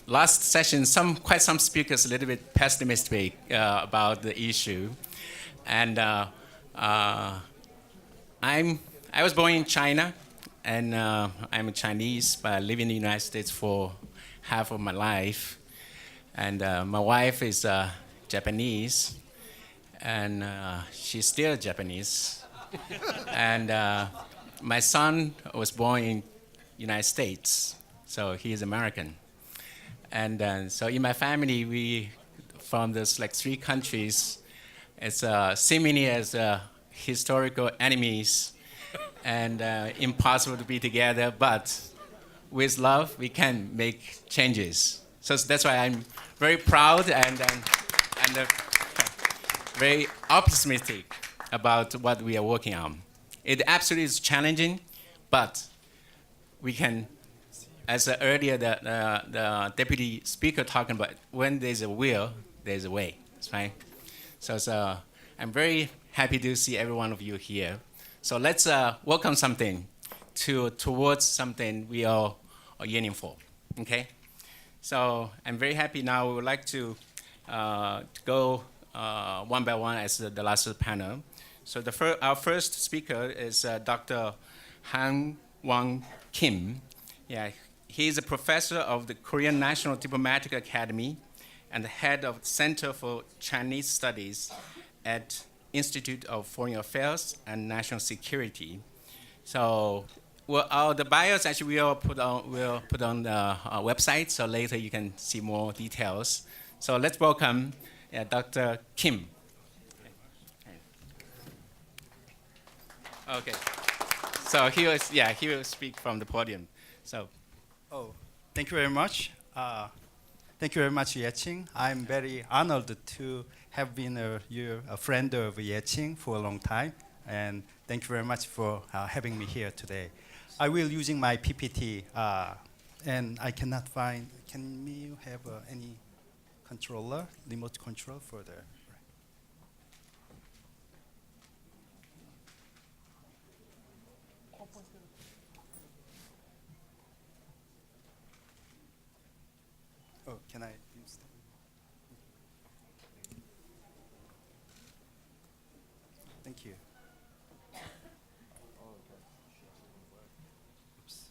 Last session, quite some speakers a little bit pessimistic about the issue, and I was born in China, and I'm a Chinese, but I live in the United States for half of my life, and my wife is Japanese, and she's still Japanese, and my son was born in United States, so he is American. And so in my family, we from those like three countries, it's seemingly as historical enemies and impossible to be together. But with love, we can make changes. So that's why I'm very proud and very optimistic about what we are working on. It absolutely is challenging, but we can. As earlier the deputy speaker talking about, when there's a will, there's a way. That's right. So I'm very happy to see every one of you here. So let's work on something towards something we are yearning for. Okay. So I'm very happy now. We would like to go one by one as the last panel. So our first speaker is Dr. Han Wang Kim. Yeah. He is a professor of the Korean National Diplomatic Academy and the head of the Center for Chinese Studies at Institute of Foreign Affairs and National Security. So, the bios actually we'll put on the website, so later you can see more details. So let's welcome Dr. Kim. Okay. So he will speak from the podium. So. Oh, thank you very much. Thank you very much, Ye-Ching. I'm very honored to have been a friend of Ye-Ching for a long time, and thank you very much for having me here today. I will using my PPT, and I cannot find. Can you have any controller, remote control for the? Oh, can I use that? Thank you. Oops.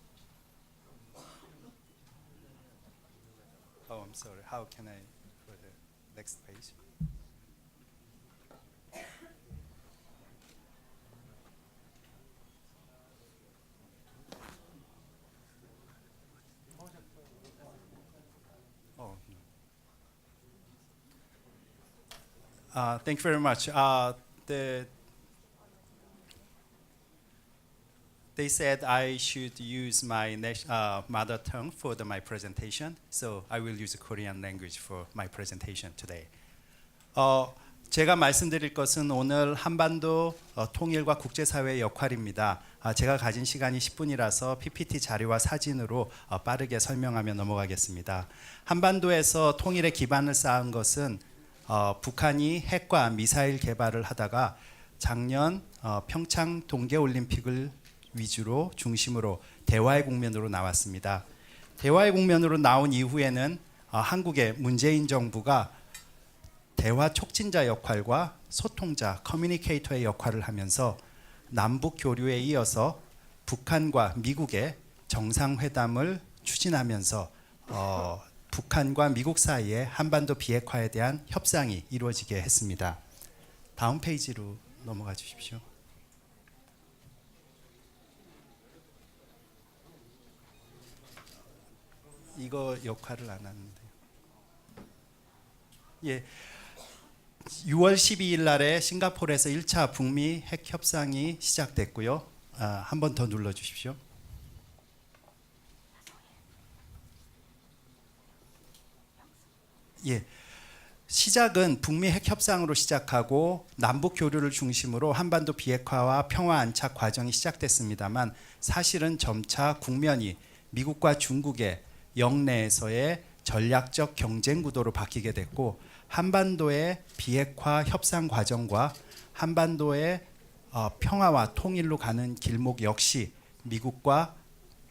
Oh, I'm sorry. How can I go to the next page? Oh, no. Thank you very much. They said I should use my mother tongue for my presentation, so I will use Korean language for my presentation today. 제가 말씀드릴 것은 오늘 한반도 통일과 국제사회의 역할입니다. 제가 가진 시간이 10분이라서 PPT 자료와 사진으로 빠르게 설명하며 넘어가겠습니다. 한반도에서 통일의 기반을 쌓은 것은 북한이 핵과 미사일 개발을 하다가 작년 평창 동계올림픽을 위주로 중심으로 대화의 국면으로 나왔습니다. 대화의 국면으로 나온 이후에는 한국의 문재인 정부가 대화 촉진자 역할과 소통자, 커뮤니케이터의 역할을 하면서 남북 교류에 이어서 북한과 미국의 정상회담을 추진하면서 북한과 미국 사이에 한반도 비핵화에 대한 협상이 이루어지게 했습니다. 다음 페이지로 넘어가 주십시오. 이거 역할을 안 하는데. 예. 6월 12일 날에 싱가포르에서 1차 북미 핵 협상이 시작됐고요. 한 번 더 눌러 주십시오. 예. 시작은 북미 핵 협상으로 시작하고 남북 교류를 중심으로 한반도 비핵화와 평화 안착 과정이 시작됐습니다만 사실은 점차 국면이 미국과 중국의 영내에서의 전략적 경쟁 구도로 바뀌게 됐고 한반도의 비핵화 협상 과정과 한반도의 평화와 통일로 가는 길목 역시 미국과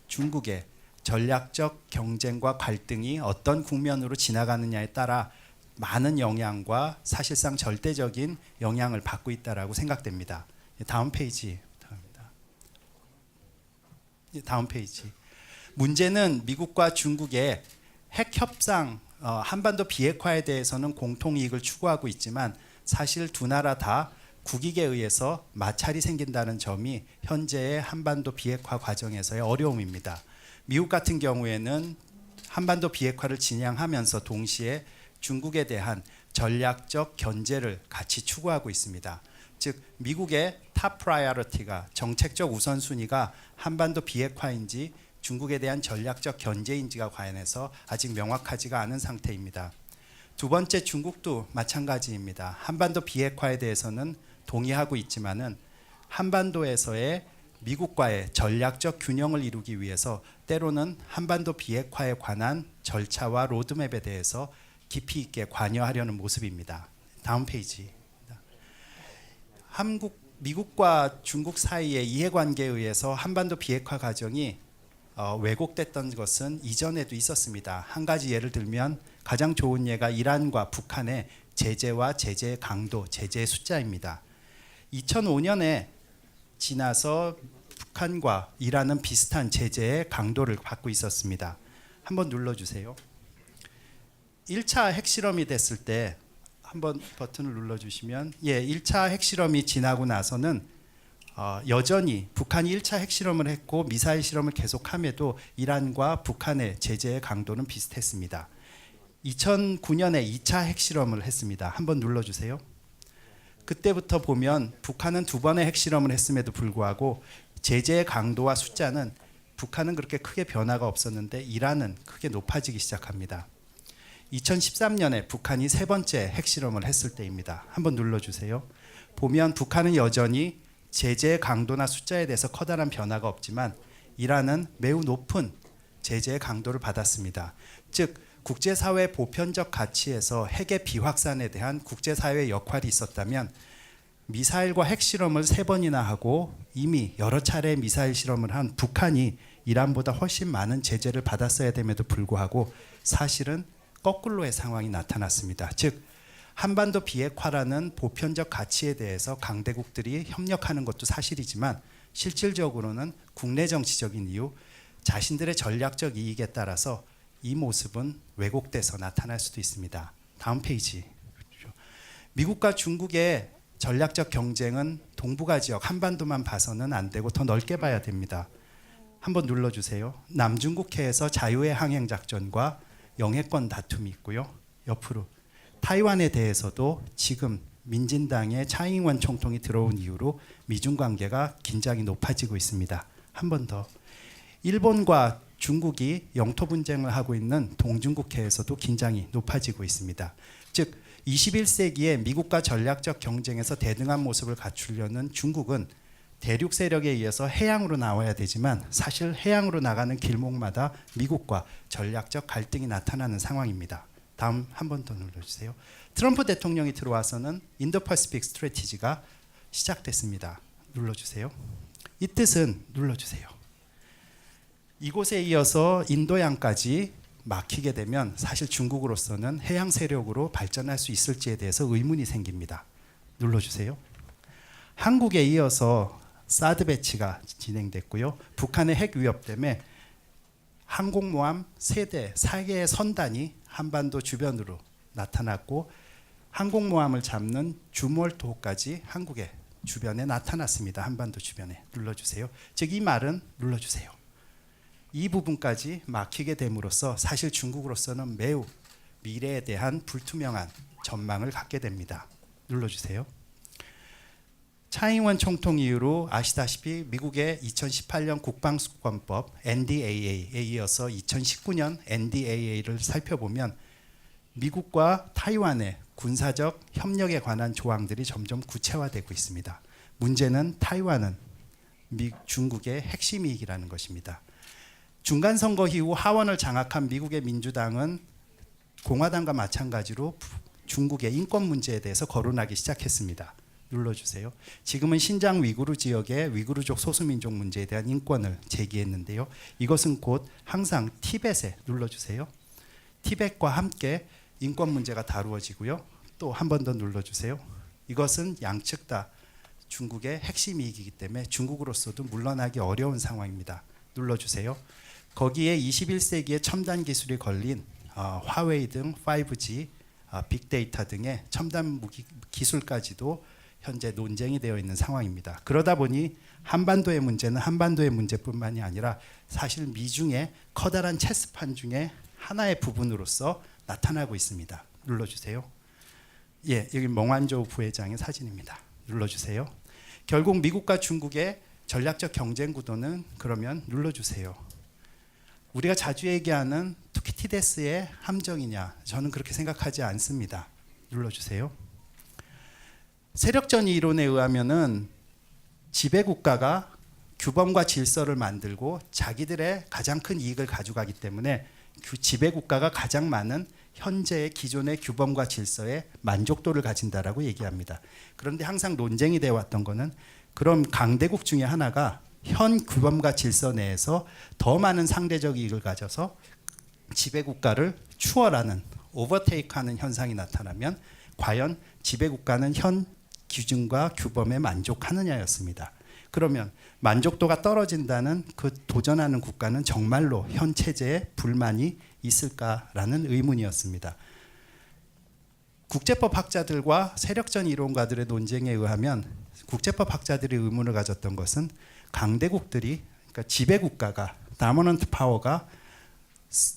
중국의 전략적 경쟁과 갈등이 어떤 국면으로 지나가느냐에 따라 많은 영향과 사실상 절대적인 영향을 받고 있다라고 생각됩니다. 다음 페이지 부탁합니다. 다음 페이지. 문제는 미국과 중국의 핵 협상, 한반도 비핵화에 대해서는 공통 이익을 추구하고 있지만 사실 두 나라 다 국익에 의해서 마찰이 생긴다는 점이 현재의 한반도 비핵화 과정에서의 어려움입니다. 미국 같은 경우에는 한반도 비핵화를 진행하면서 동시에 중국에 대한 전략적 견제를 같이 추구하고 있습니다. 즉 미국의 탑 프라이어리티가 정책적 우선순위가 한반도 비핵화인지 중국에 대한 전략적 견제인지가 관해서 아직 명확하지가 않은 상태입니다. 두 번째, 중국도 마찬가지입니다. 한반도 비핵화에 대해서는 동의하고 있지만은 한반도에서의 미국과의 전략적 균형을 이루기 위해서 때로는 한반도 비핵화에 관한 절차와 로드맵에 대해서 깊이 있게 관여하려는 모습입니다. 다음 페이지. 미국과 중국 사이의 이해관계에 의해서 한반도 비핵화 과정이 왜곡됐던 것은 이전에도 있었습니다. 한 가지 예를 들면 가장 좋은 예가 이란과 북한의 제재와 제재의 강도, 제재의 숫자입니다. 2005년에 지나서 북한과 이란은 비슷한 제재의 강도를 받고 있었습니다. 한번 눌러주세요. 1차 핵실험이 됐을 때 한번 버튼을 눌러주시면 1차 핵실험이 지나고 나서는 여전히 북한이 1차 핵실험을 했고 미사일 실험을 계속함에도 이란과 북한의 제재의 강도는 비슷했습니다. 2009년에 2차 핵실험을 했습니다. 한번 눌러주세요. 그때부터 보면 북한은 2번의 핵실험을 했음에도 불구하고 제재의 강도와 숫자는 북한은 그렇게 크게 변화가 없었는데 이란은 크게 높아지기 시작합니다. 2013년에 북한이 3번째 핵실험을 했을 때입니다. 한번 눌러주세요. 보면 북한은 여전히 제재의 강도나 숫자에 대해서 커다란 변화가 없지만 이란은 매우 높은 제재의 강도를 받았습니다. 즉 국제사회 보편적 가치에서 핵의 비확산에 대한 국제사회의 역할이 있었다면 미사일과 핵실험을 3번이나 하고 이미 여러 차례 미사일 실험을 한 북한이 이란보다 훨씬 많은 제재를 받았어야 됨에도 불구하고 사실은 거꾸로의 상황이 나타났습니다. 즉 한반도 비핵화라는 보편적 가치에 대해서 강대국들이 협력하는 것도 사실이지만 실질적으로는 국내 정치적인 이유, 자신들의 전략적 이익에 따라서 이 모습은 왜곡돼서 나타날 수도 있습니다. 다음 페이지. 미국과 중국의 전략적 경쟁은 동북아 지역 한반도만 봐서는 안 되고 더 넓게 봐야 됩니다. 한번 눌러주세요. 남중국해에서 자유의 항행 작전과 영해권 다툼이 있고요. 옆으로 타이완에 대해서도 지금 민진당의 차잉원 총통이 들어온 이후로 미중 관계가 긴장이 높아지고 있습니다. 한 번 더. 일본과 중국이 영토 분쟁을 하고 있는 동중국해에서도 긴장이 높아지고 있습니다. 즉 21세기에 미국과 전략적 경쟁에서 대등한 모습을 갖추려는 중국은 대륙 세력에 의해서 해양으로 나와야 되지만 사실 해양으로 나가는 길목마다 미국과 전략적 갈등이 나타나는 상황입니다. 다음 한 번 더 눌러주세요. 트럼프 대통령이 들어와서는 인도퍼시픽 스트래티지가 시작됐습니다. 눌러주세요. 이 뜻은 눌러주세요. 이곳에 이어서 인도양까지 막히게 되면 사실 중국으로서는 해양 세력으로 발전할 수 있을지에 대해서 의문이 생깁니다. 눌러주세요. 한국에 이어서 사드 배치가 진행됐고요. 북한의 핵 위협 때문에 항공모함 3대, 4개의 선단이 한반도 주변으로 나타났고 항공모함을 잡는 주몰토까지 한국의 주변에 나타났습니다. 한반도 주변에. 눌러주세요. 즉 이 말은 눌러주세요. 이 부분까지 막히게 됨으로써 사실 중국으로서는 매우 미래에 대한 불투명한 전망을 갖게 됩니다. 눌러주세요. 차잉원 총통 이후로 아시다시피 미국의 2018년 국방수권법 NDAA에 이어서 2019년 NDAA를 살펴보면 미국과 타이완의 군사적 협력에 관한 조항들이 점점 구체화되고 있습니다. 문제는 타이완은 중국의 핵심 이익이라는 것입니다. 중간선거 이후 하원을 장악한 미국의 민주당은 공화당과 마찬가지로 중국의 인권 문제에 대해서 거론하기 시작했습니다. 눌러주세요. 지금은 신장 위구르 지역의 위구르족 소수민족 문제에 대한 인권을 제기했는데요. 이것은 곧 항상 티벳에 눌러주세요. 티벳과 함께 인권 문제가 다루어지고요. 또 한 번 더 눌러주세요. 이것은 양측 다 중국의 핵심 이익이기 때문에 중국으로서도 물러나기 어려운 상황입니다. 눌러주세요. 거기에 21세기의 첨단 기술이 걸린 화웨이 등 5G, 빅데이터 등의 첨단 무기 기술까지도 현재 논쟁이 되어 있는 상황입니다. 그러다 보니 한반도의 문제는 한반도의 문제뿐만이 아니라 사실 미중의 커다란 체스판 중에 하나의 부분으로서 나타나고 있습니다. 눌러주세요. 예, 여기 멍완조 부회장의 사진입니다. 눌러주세요. 결국 미국과 중국의 전략적 경쟁 구도는 그러면 눌러주세요. 우리가 자주 얘기하는 투키티데스의 함정이냐? 저는 그렇게 생각하지 않습니다. 눌러주세요. 세력전 이론에 의하면은 지배국가가 규범과 질서를 만들고 자기들의 가장 큰 이익을 가져가기 때문에 그 지배국가가 가장 많은 현재의 기존의 규범과 질서에 만족도를 가진다라고 얘기합니다. 그런데 항상 논쟁이 되어 왔던 거는 그럼 강대국 중에 하나가 현 규범과 질서 내에서 더 많은 상대적 이익을 가져서 지배국가를 추월하는 오버테이크하는 현상이 나타나면 과연 지배국가는 현 기준과 규범에 만족하느냐였습니다. 그러면 만족도가 떨어진다는 그 도전하는 국가는 정말로 현 체제에 불만이 있을까라는 의문이었습니다. 국제법 학자들과 세력전 이론가들의 논쟁에 의하면 국제법 학자들이 의문을 가졌던 것은 강대국들이 그러니까 지배국가가 다모넌트 파워가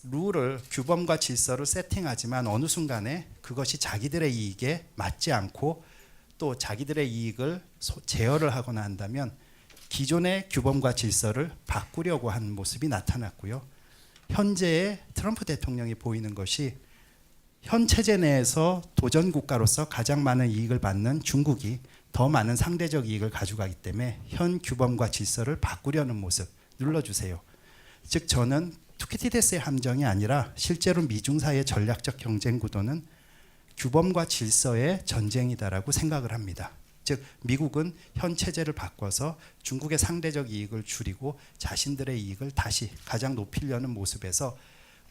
룰을 규범과 질서를 세팅하지만 어느 순간에 그것이 자기들의 이익에 맞지 않고 또 자기들의 이익을 제어를 하거나 한다면 기존의 규범과 질서를 바꾸려고 하는 모습이 나타났고요. 현재의 트럼프 대통령이 보이는 것이 현 체제 내에서 도전 국가로서 가장 많은 이익을 받는 중국이 더 많은 상대적 이익을 가져가기 때문에 현 규범과 질서를 바꾸려는 모습 눌러주세요. 즉 저는 투키티데스의 함정이 아니라 실제로 미중 사이의 전략적 경쟁 구도는 규범과 질서의 전쟁이다라고 생각을 합니다. 즉 미국은 현 체제를 바꿔서 중국의 상대적 이익을 줄이고 자신들의 이익을 다시 가장 높이려는 모습에서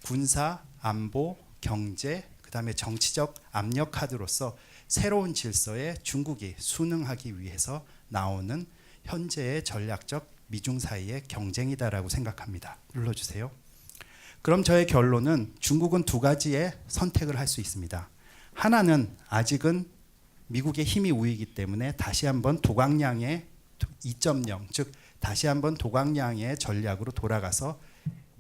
군사, 안보, 경제, 그다음에 정치적 압력 카드로서 새로운 질서에 중국이 순응하기 위해서 나오는 현재의 전략적 미중 사이의 경쟁이다라고 생각합니다. 눌러주세요. 그럼 저의 결론은 중국은 두 가지의 선택을 할 수 있습니다. 하나는 아직은 미국의 힘이 우위이기 때문에 다시 한번 도강량의 2.0, 즉 다시 한번 도강량의 전략으로 돌아가서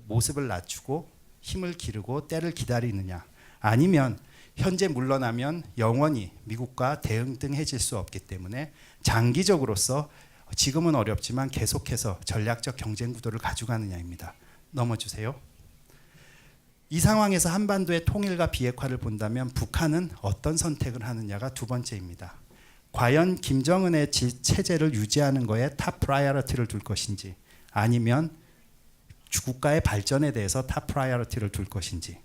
모습을 낮추고 힘을 기르고 때를 기다리느냐, 아니면 현재 물러나면 영원히 미국과 대응등해질 수 없기 때문에 장기적으로서 지금은 어렵지만 계속해서 전략적 경쟁 구도를 가져가느냐입니다. 넘어주세요. 이 상황에서 한반도의 통일과 비핵화를 본다면 북한은 어떤 선택을 하느냐가 두 번째입니다. 과연 김정은의 체제를 유지하는 거에 탑 프라이어리티를 둘 것인지 아니면 국가의 발전에 대해서 탑 프라이어리티를 둘 것인지,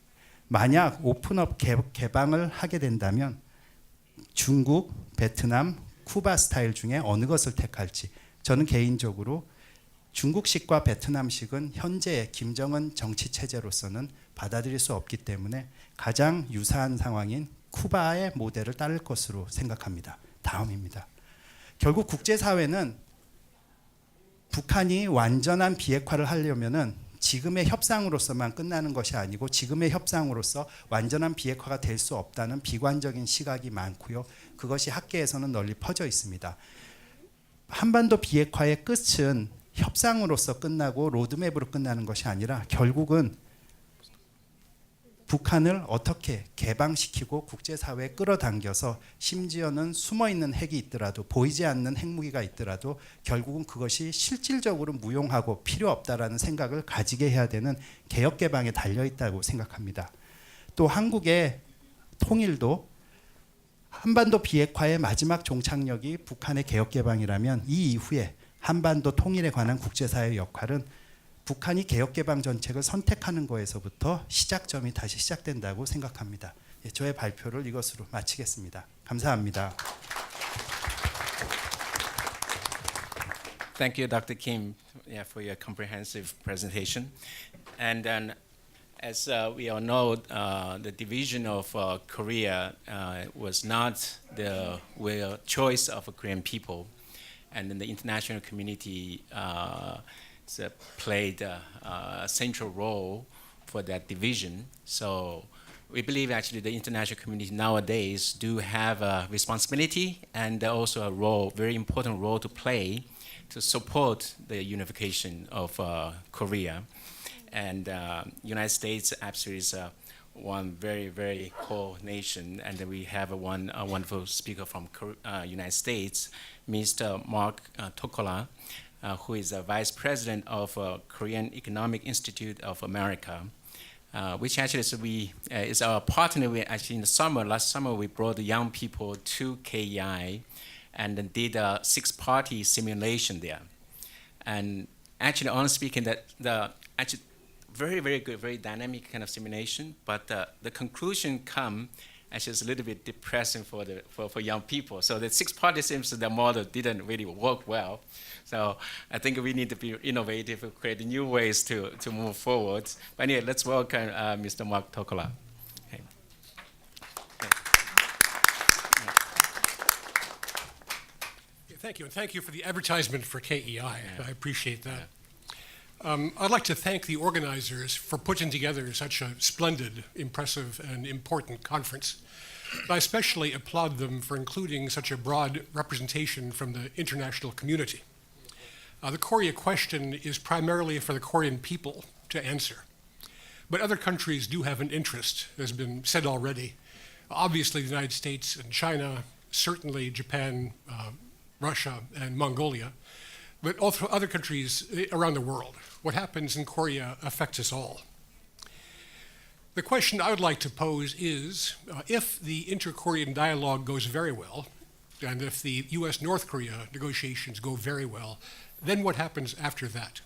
만약 오픈업 개방을 하게 된다면 중국, 베트남, 쿠바 스타일 중에 어느 것을 택할지, 저는 개인적으로 중국식과 베트남식은 현재의 김정은 정치 체제로서는 받아들일 수 없기 때문에 가장 유사한 상황인 쿠바의 모델을 따를 것으로 생각합니다. 다음입니다. 결국 국제사회는 북한이 완전한 비핵화를 하려면은 지금의 협상으로서만 끝나는 것이 아니고 지금의 협상으로서 완전한 비핵화가 될 수 없다는 비관적인 시각이 많고요. 그것이 학계에서는 널리 퍼져 있습니다. 한반도 비핵화의 끝은 협상으로서 끝나고 로드맵으로 끝나는 것이 아니라 결국은 북한을 어떻게 개방시키고 국제사회에 끌어당겨서 심지어는 숨어있는 핵이 있더라도 보이지 않는 핵무기가 있더라도 결국은 그것이 실질적으로 무용하고 필요 없다라는 생각을 가지게 해야 되는 개혁개방에 달려있다고 생각합니다. 또 한국의 통일도 한반도 비핵화의 마지막 종착역이 북한의 개혁개방이라면 이 이후에 한반도 통일에 관한 국제사회의 역할은 북한이 개혁개방 정책을 선택하는 거에서부터 시작점이 다시 시작된다고 생각합니다. 저의 발표를 이것으로 마치겠습니다. 감사합니다. Thank you, Dr. Kim, for your comprehensive presentation. And then, as we all know, the division of Korea was not the choice of the Korean people, and then the international community played a central role for that division. So we believe actually the international community nowadays do have a responsibility and also a role, very important role to play to support the unification of Korea. And United States actually is one very, very core nation. And then we have a wonderful speaker from United States, Mr. Mark Tokola, who is a vice president of Korean Economic Institute of America, which actually is our partner. We actually in the last summer, we brought young people to KEI and then did a 6-party simulation there. And actually, honestly speaking, that actually very, very good, very dynamic kind of simulation, but the conclusion actually is a little bit depressing for young people. So the 6-party seems the model didn't really work well. So I think we need to be innovative and create new ways to move forward. But anyway, let's welcome Mr. Mark Tokola. Okay. Thank you, and thank you for the advertisement for KEI. I appreciate that. I'd like to thank the organizers for putting together such a splendid, impressive, and important conference. I especially applaud them for including such a broad representation from the international community. The Korea question is primarily for the Korean people to answer. But other countries do have an interest, as has been said already. Obviously, the United States and China, certainly Japan, Russia, and Mongolia, but also other countries around the world. What happens in Korea affects us all. The question I would like to pose is, if the inter-Korean dialogue goes very well, and if the US-North Korea negotiations go very well, then what happens after that?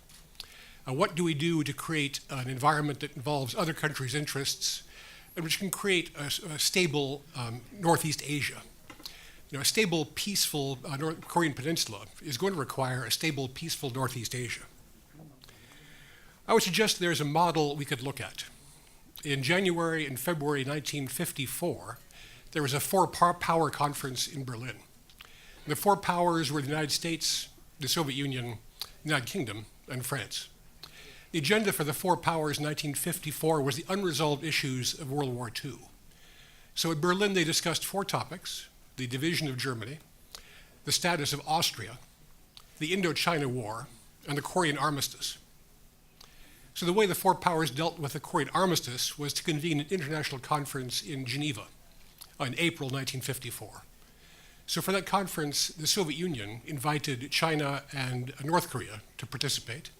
What do we do to create an environment that involves other countries' interests, and which can create a stable Northeast Asia? A stable, peaceful North Korean peninsula is going to require a stable, peaceful Northeast Asia. I would suggest there's a model we could look at. In January and February 1954, there was a 4-power conference in Berlin. The 4 powers were the United States, the Soviet Union, the United Kingdom, and France. The agenda for the 4 powers in 1954 was the unresolved issues of World War II. So at Berlin, they discussed 4 topics: the division of Germany, the status of Austria, the Indochina War, and the Korean armistice. So the way the 4 powers dealt with the Korean armistice was to convene an international conference in Geneva in April 1954. So for that conference, the Soviet Union invited China and North Korea to participate.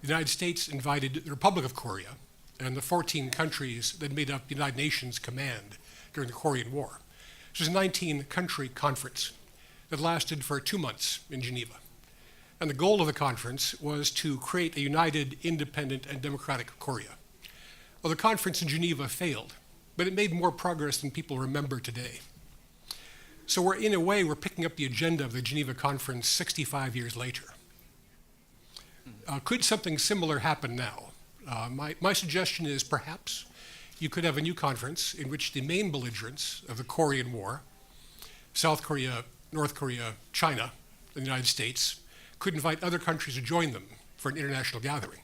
The United States invited the Republic of Korea and the 14 countries that made up the United Nations Command during the Korean War. It was a 19-country conference that lasted for 2 months in Geneva. And the goal of the conference was to create a united, independent, and democratic Korea. Well, the conference in Geneva failed, but it made more progress than people remember today. So in a way, we're picking up the agenda of the Geneva conference 65 years later. Could something similar happen now? My suggestion is perhaps you could have a new conference in which the main belligerents of the Korean War, South Korea, North Korea, China, and the United States, could invite other countries to join them for an international gathering.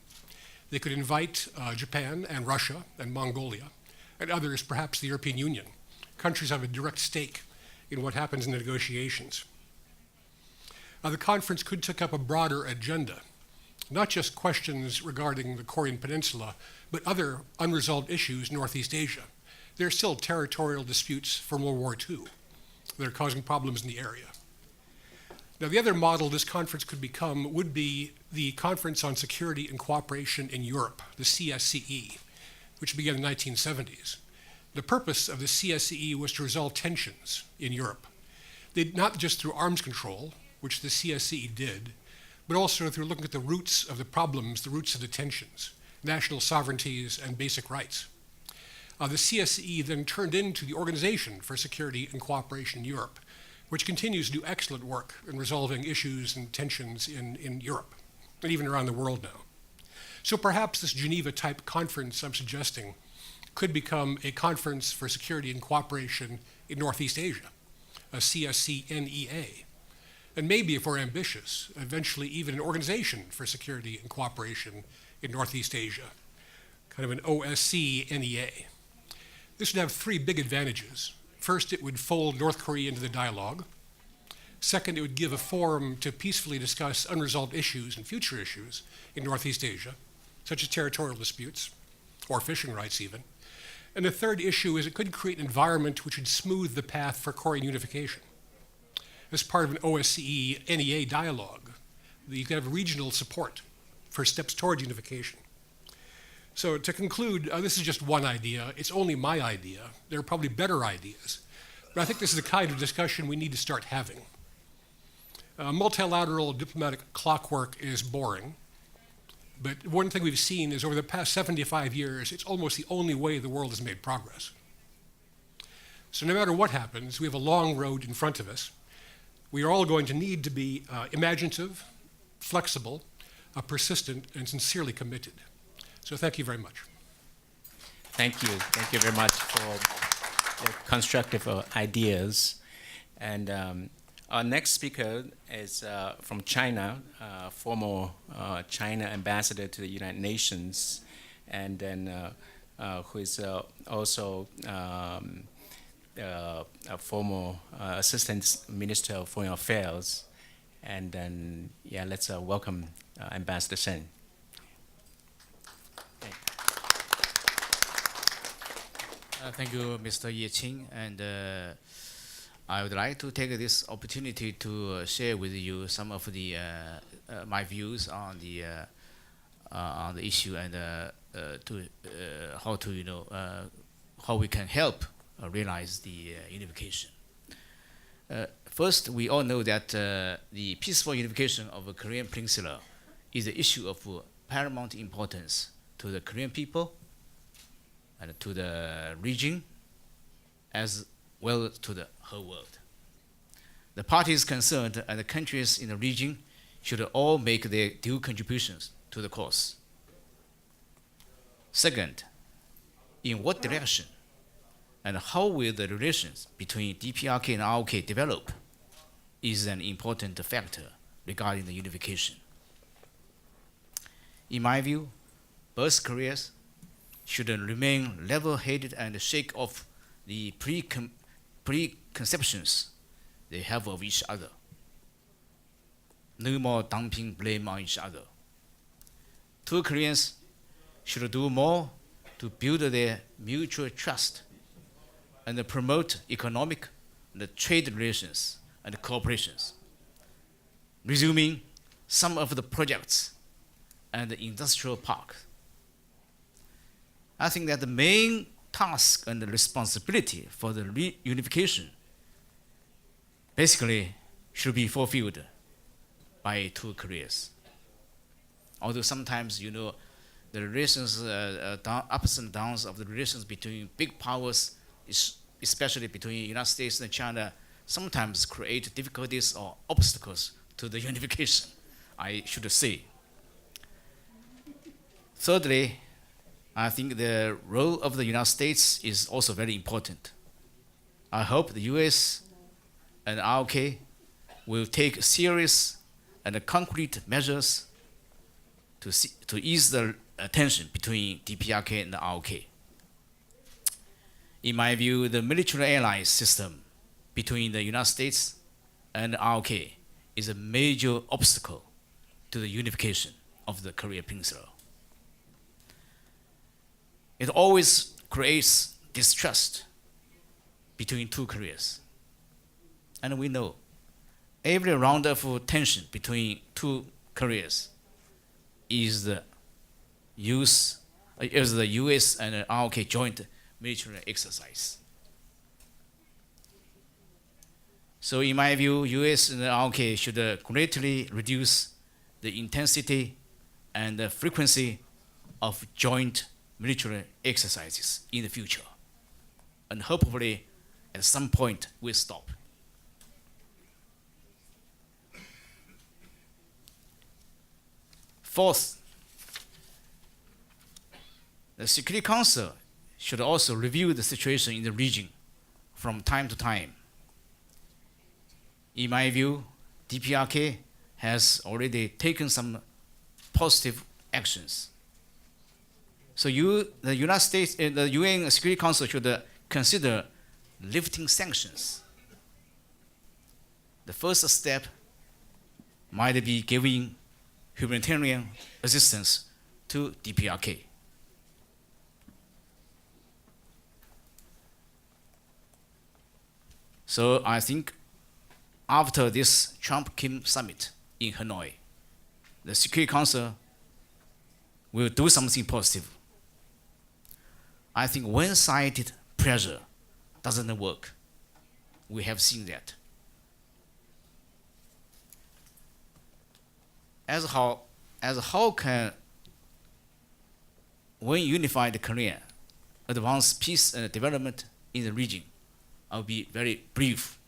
They could invite Japan and Russia and Mongolia, and others, perhaps the European Union. Countries have a direct stake in what happens in the negotiations. The conference could take up a broader agenda, not just questions regarding the Korean Peninsula, but other unresolved issues in Northeast Asia. There are still territorial disputes from World War II that are causing problems in the area. Now, the other model this conference could become would be the Conference on Security and Cooperation in Europe, the CSCE, which began in the 1970s. The purpose of the CSCE was to resolve tensions in Europe, not just through arms control, which the CSCE did, but also through looking at the roots of the problems, the roots of the tensions, national sovereignties and basic rights. The CSCE then turned into the Organization for Security and Cooperation in Europe, which continues to do excellent work in resolving issues and tensions in Europe, and even around the world now. So perhaps this Geneva-type conference I'm suggesting could become a conference for security and cooperation in Northeast Asia, a CSCNEA. And maybe, if we're ambitious, eventually even an organization for security and cooperation in Northeast Asia, kind of an OSCE-NEA. This would have three big advantages. First, it would fold North Korea into the dialogue. Second, it would give a forum to peacefully discuss unresolved issues and future issues in Northeast Asia, such as territorial disputes, or fishing rights even. And the third issue is it could create an environment which would smooth the path for Korean unification. As part of an OSCE-NEA dialogue, you could have regional support for steps toward unification. So to conclude, this is just one idea. It's only my idea. There are probably better ideas. But I think this is the kind of discussion we need to start having. Multilateral diplomatic clockwork is boring. But one thing we've seen is over the past 75 years, it's almost the only way the world has made progress. So no matter what happens, we have a long road in front of us. We are all going to need to be imaginative, flexible, persistent, and sincerely committed. So thank you very much. Thank you. Thank you very much for the constructive ideas. And our next speaker is from China, former China ambassador to the United Nations, and then who is also a former Assistant Minister of Foreign Affairs. And then, yeah, let's welcome Ambassador Sen. Thank you, Mr. Ye Qing, and I would like to take this opportunity to share with you some of the my views on the issue and how we can help realize the unification. First, we all know that the peaceful unification of the Korean Peninsula is an issue of paramount importance to the Korean people and to the region, as well as to the whole world. The parties concerned and the countries in the region should all make their due contributions to the cause. Second, in what direction and how will the relations between DPRK and ROK develop is an important factor regarding the unification. In my view, both Koreas should remain level-headed and shake off the preconceptions they have of each other. No more dumping blame on each other. Two Koreans should do more to build their mutual trust and promote economic and trade relations and cooperations, resuming some of the projects and the industrial parks. I think that the main task and the responsibility for the reunification basically should be fulfilled by two Koreas. Although sometimes, you know, the relations, ups and downs of the relations between big powers, especially between the United States and China, sometimes create difficulties or obstacles to the unification, I should say. Thirdly, I think the role of the United States is also very important. I hope the US and ROK will take serious and concrete measures to ease the tension between DPRK and the ROK. In my view, the military alliance system between the United States and ROK is a major obstacle to the unification of the Korean Peninsula. It always creates distrust between two Koreas. And we know every round of tension between two Koreas is the US and ROK joint military exercise. So in my view, US and ROK should greatly reduce the intensity and the frequency of joint military exercises in the future. And hopefully, at some point, will stop. Fourth, the Security Council should also review the situation in the region from time to time. In my view, DPRK has already taken some positive actions. So the United States, the UN Security Council should consider lifting sanctions. The first step might be giving humanitarian assistance to DPRK. So I think after this Trump-Kim summit in Hanoi, the Security Council will do something positive. I think one-sided pressure doesn't work. We have seen that. As how can one unified Korea advance peace and development in the region? I'll be very brief.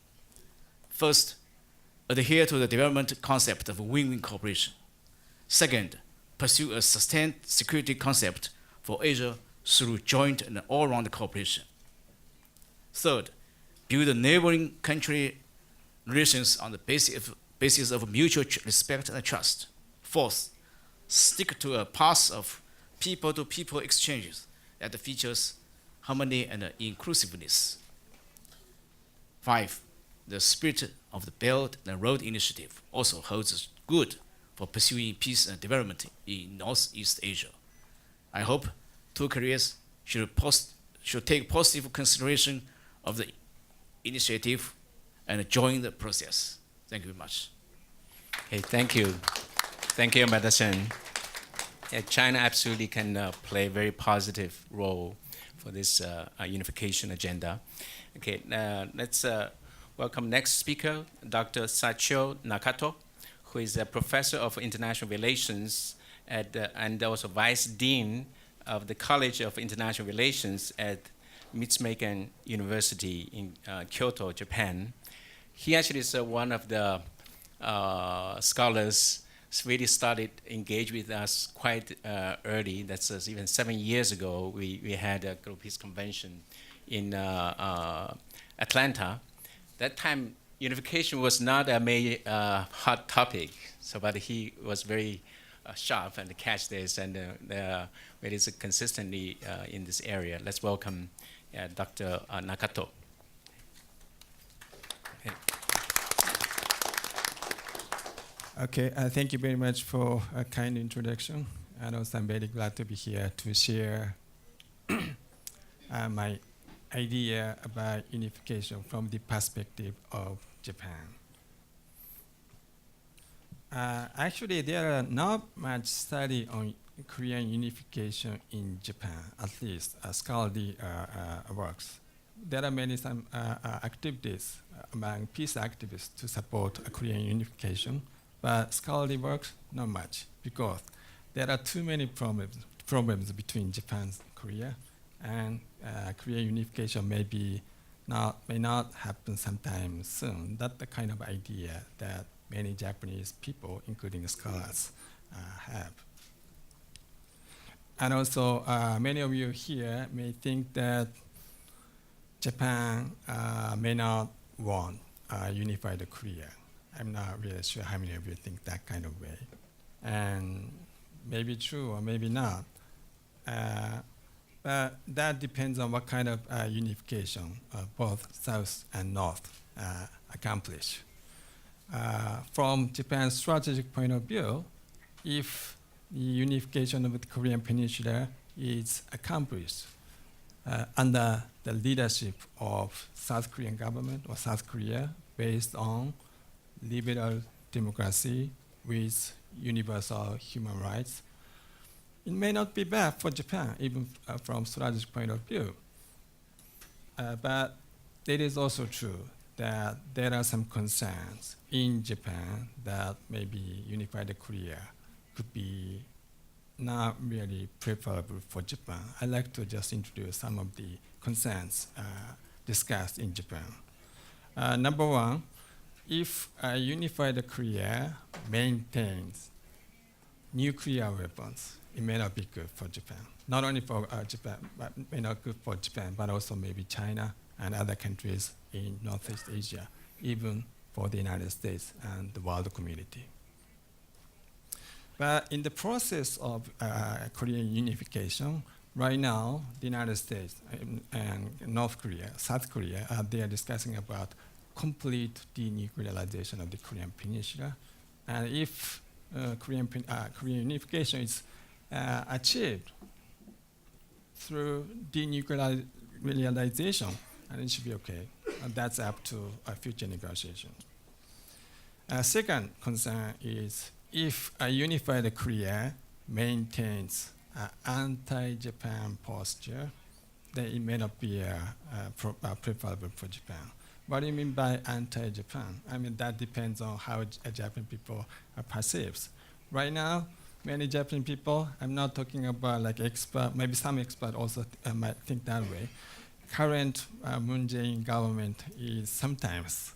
First, adhere to the development concept of win-win cooperation. Second, pursue a sustained security concept for Asia through joint and all-round cooperation. Third, build neighboring country relations on the basis of mutual respect and trust. Fourth, stick to a path of people-to-people exchanges that features harmony and inclusiveness. Five, the spirit of the Belt and Road Initiative also holds good for pursuing peace and development in Northeast Asia. I hope two Koreas should take positive consideration of the initiative and join the process. Thank you very much. Okay, thank you. Thank you, Ambassador Shen. Yeah, China absolutely can play a very positive role for this unification agenda. Okay, let's welcome next speaker, Dr. Sachio Nakato, who is a professor of international relations and also vice dean of the College of International Relations at Mitsumeikan University in Kyoto, Japan. He actually is one of the scholars really started engage with us quite early. That's even 7 years ago. We had a Global Peace Convention in Atlanta. That time, unification was not a major hot topic. So, but he was very sharp and catch this, and it is consistently in this area. Let's welcome Dr. Nakato. Okay, thank you very much for a kind introduction. And also I'm very glad to be here to share my idea about unification from the perspective of Japan. Actually, there are not much study on Korean unification in Japan, at least scholarly works. There are many activities among peace activists to support Korean unification, but scholarly works, not much, because there are too many problems between Japan and Korea, and Korean unification may not happen sometime soon. That's the kind of idea that many Japanese people, including scholars, have. And also, many of you here may think that Japan may not want unified Korea. I'm not really sure how many of you think that kind of way. And maybe true or maybe not. But that depends on what kind of unification both South and North accomplish. From Japan's strategic point of view, if the unification of the Korean Peninsula is accomplished under the leadership of South Korean government or South Korea based on liberal democracy with universal human rights, it may not be bad for Japan, even from strategic point of view. But it is also true that there are some concerns in Japan that maybe unified Korea could be not really preferable for Japan. I'd like to just introduce some of the concerns discussed in Japan. Number one, if a unified Korea maintains nuclear weapons, it may not be good for Japan. Not only for Japan, but may not good for Japan, but also maybe China and other countries in Northeast Asia, even for the United States and the world community. But in the process of Korean unification, right now, the United States and North Korea, South Korea, they are discussing about complete denuclearization of the Korean Peninsula. And if Korean unification is achieved through denuclearization, and it should be okay. And that's up to future negotiations. Second concern is if a unified Korea maintains an anti-Japan posture, then it may not be preferable for Japan. What do you mean by anti-Japan? I mean, that depends on how Japanese people perceives. Right now, many Japanese people, I'm not talking about like expert, maybe some expert also might think that way. Current Moon Jae-in government is sometimes,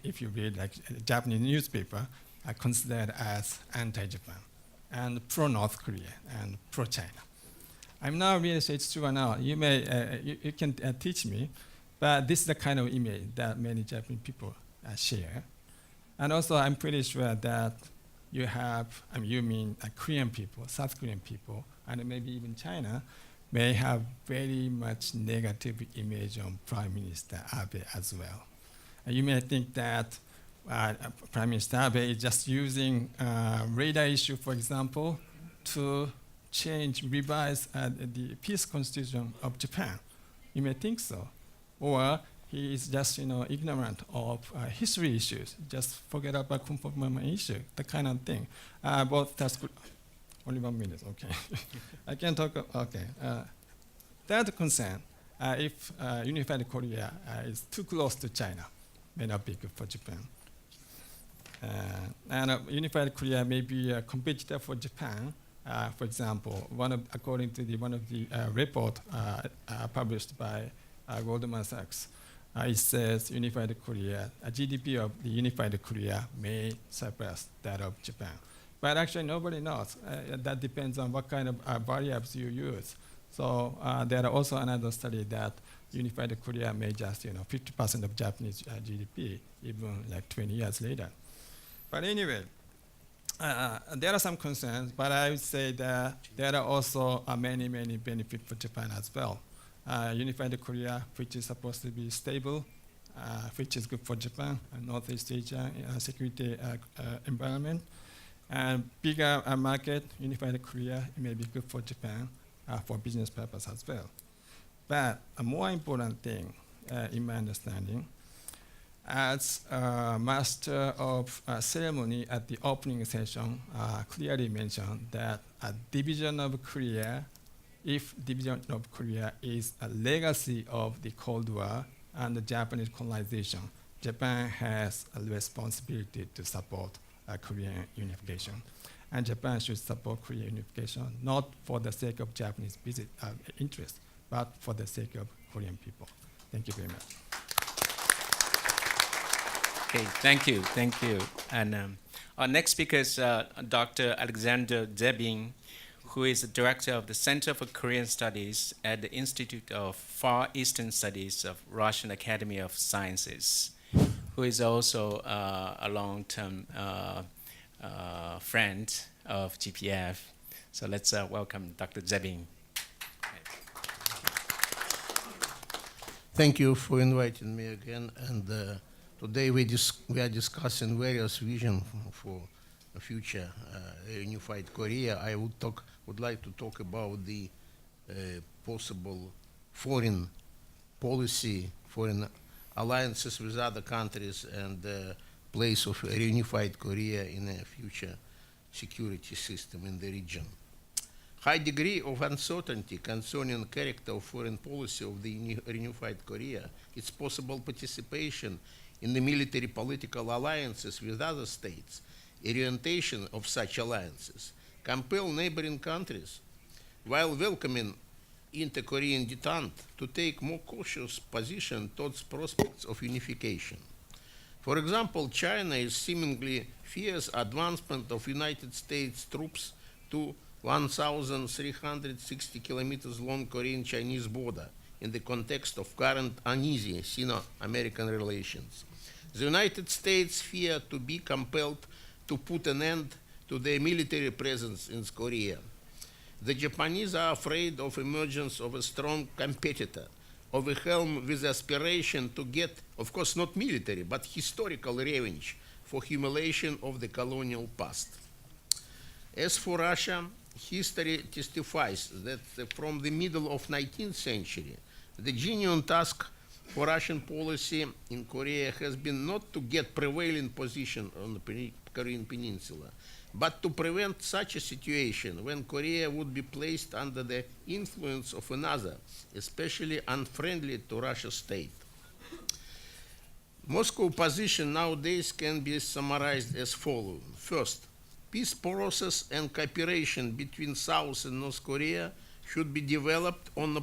if you read like Japanese newspaper, considered as anti-Japan and pro-North Korea and pro-China. I'm not really sure it's true or not. You may, you can teach me, but this is the kind of image that many Japanese people share. And also, I'm pretty sure that you have, you mean Korean people, South Korean people, and maybe even China, may have very much negative image on Prime Minister Abe as well. And you may think that Prime Minister Abe is just using radar issue, for example, to revise the peace constitution of Japan. You may think so. Or he is just ignorant of history issues, just forget about conformity issue, the kind of thing. Both that's good. Only 1 minute, okay. I can talk, okay. That concern, if unified Korea is too close to China, may not be good for Japan. And unified Korea may be a competitor for Japan. For example, according to one of the report published by Goldman Sachs, it says unified Korea, GDP of the unified Korea may surpass that of Japan. But actually, nobody knows. That depends on what kind of variables you use. So there are also another study that unified Korea may just 50% of Japanese GDP, even like 20 years later. But anyway, there are some concerns, but I would say that there are also many benefits for Japan as well. Unified Korea, which is supposed to be stable, which is good for Japan and Northeast Asia security environment. And bigger market, unified Korea, it may be good for Japan for business purpose as well. But a more important thing, in my understanding, as a master of ceremony at the opening session clearly mentioned that a division of Korea, if division of Korea is a legacy of the Cold War and the Japanese colonization, Japan has a responsibility to support Korean unification. And Japan should support Korean unification, not for the sake of Japanese interest, but for the sake of Korean people. Thank you very much. Okay, thank you. And our next speaker is Dr. Alexander Zebin, who is the director of the Center for Korean Studies at the Institute of Far Eastern Studies of Russian Academy of Sciences, who is also a long-term friend of GPF. So let's welcome Dr. Zebin. Thank you for inviting me again. And today we are discussing various visions for a future unified Korea. I would like to talk about the possible foreign policy, foreign alliances with other countries, and the place of a unified Korea in a future security system in the region. High degree of uncertainty concerning character of foreign policy of the unified Korea, its possible participation in the military political alliances with other states, orientation of such alliances, compel neighboring countries, while welcoming inter-Korean detente, to take more cautious position towards prospects of unification. For example, China is seemingly fears advancement of United States troops to 1,360 kilometers long Korean-Chinese border in the context of current uneasy Sino-American relations. The United States fear to be compelled to put an end to their military presence in Korea. The Japanese are afraid of emergence of a strong competitor, overwhelmed with aspiration to get, of course, not military, but historical revenge for humiliation of the colonial past. As for Russia, history testifies that from the middle of 19th century, the genuine task for Russian policy in Korea has been not to get prevailing position on the Korean Peninsula, but to prevent such a situation when Korea would be placed under the influence of another, especially unfriendly to Russia state. Moscow's position nowadays can be summarized as follows. First, peace process and cooperation between South and North Korea should be developed on the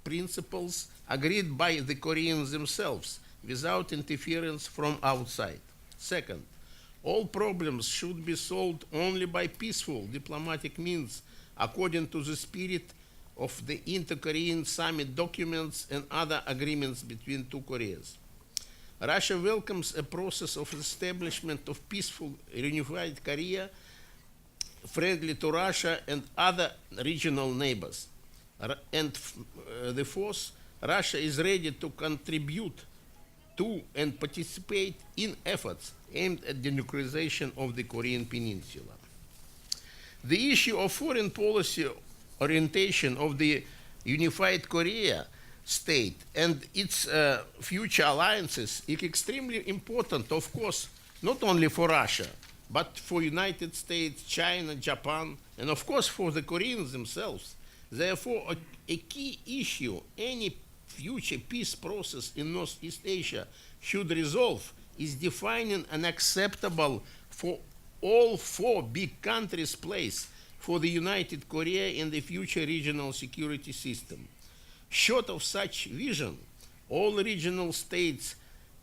principles agreed by the Koreans themselves without interference from outside. Second, all problems should be solved only by peaceful diplomatic means according to the spirit of the Inter-Korean Summit documents and other agreements between two Koreas. Russia welcomes a process of establishment of peaceful reunified Korea friendly to Russia and other regional neighbors. And the fourth, Russia is ready to contribute to and participate in efforts aimed at denuclearization of the Korean Peninsula. The issue of foreign policy orientation of the unified Korea state and its future alliances is extremely important, of course, not only for Russia, but for United States, China, Japan, and of course for the Koreans themselves. Therefore, a key issue any future peace process in Northeast Asia should resolve is defining an acceptable for all four big countries place for the United Korea in the future regional security system. Short of such vision, all regional states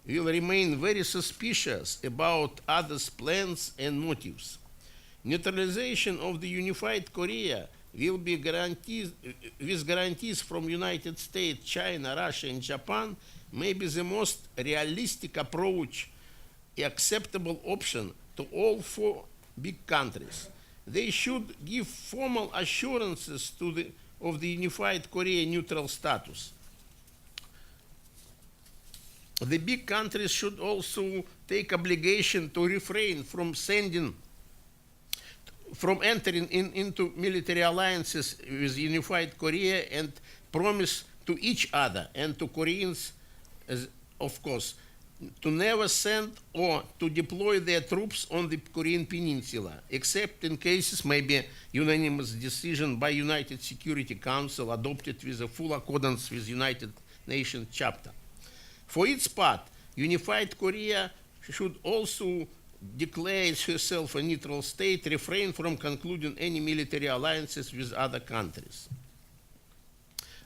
will remain very suspicious about others' plans and motives. Neutralization of the unified Korea will be guaranteed with guarantees from United States, China, Russia, and Japan may be the most realistic approach, acceptable option to all four big countries. They should give formal assurances of the unified Korea neutral status. The big countries should also take obligation to refrain from entering into military alliances with unified Korea and promise to each other and to Koreans, of course, to never send or to deploy their troops on the Korean Peninsula, except in cases maybe unanimous decision by United Security Council adopted with a full accordance with United Nations chapter. For its part, unified Korea should also declare herself a neutral state, refrain from concluding any military alliances with other countries.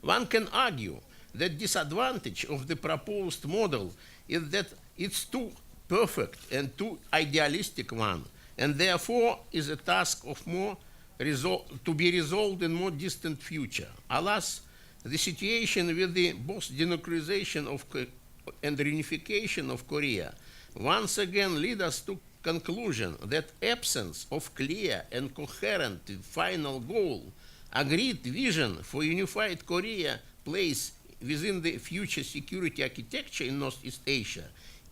One can argue that disadvantage of the proposed model is that it's too perfect and too idealistic one, and therefore is a task of to be resolved in more distant future. Alas, the situation with the both denuclearization and reunification of Korea once again lead us to conclusion that absence of clear and coherent final goal, agreed vision for unified Korea place within the future security architecture in Northeast Asia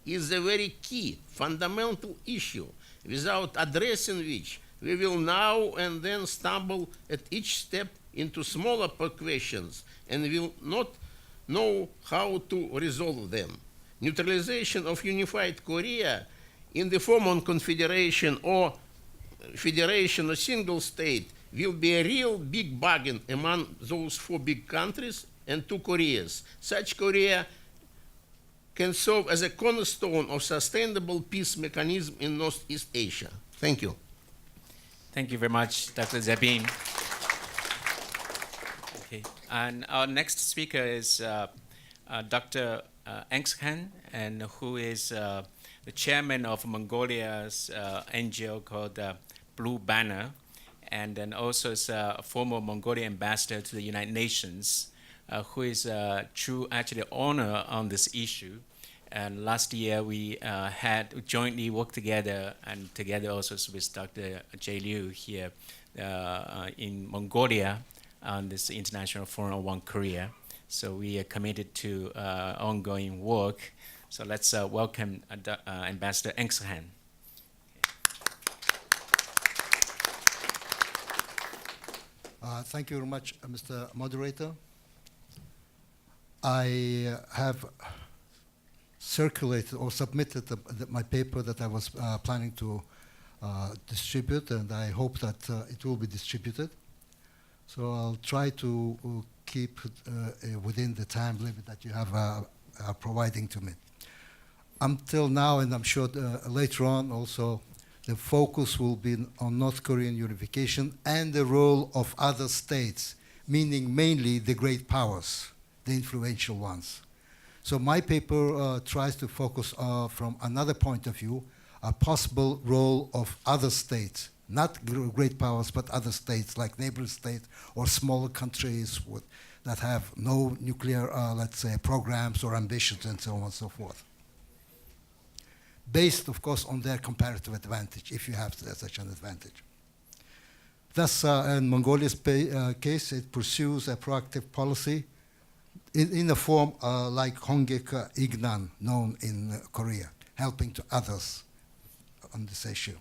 is a very key, fundamental issue, without addressing which we will now and then stumble at each step into smaller questions and will not know how to resolve them. Neutralization of unified Korea in the form of confederation or federation or single state will be a real big bargain among those four big countries and two Koreas. Such Korea can serve as a cornerstone of sustainable peace mechanism in Northeast Asia. Thank you. Thank you very much, Dr. Zabin. Okay, and our next speaker is Dr. Engshan, and who is the chairman of Mongolia's NGO called Blue Banner, and then also is a former Mongolian ambassador to the United Nations, who is a true actually honor on this issue. And last year we had jointly worked together, and together also with Dr. Jay Liu here in Mongolia on this International Forum on Korea. So we are committed to ongoing work. So let's welcome Ambassador Engshan. Thank you very much, Mr. Moderator. I have circulated or submitted my paper that I was planning to distribute, and I hope that it will be distributed. So I'll try to keep within the time limit that you have are providing to me. Until now, and I'm sure later on also, the focus will be on North Korean unification and the role of other states, meaning mainly the great powers, the influential ones. So my paper tries to focus from another point of view, a possible role of other states, not great powers, but other states like neighboring states or smaller countries that have no nuclear, let's say, programs or ambitions and so on and so forth. Based, of course, on their comparative advantage, if you have such an advantage. Thus, in Mongolia's case, it pursues a proactive policy in a form like Hongik Ignan, known in Korea, helping to others on this issue.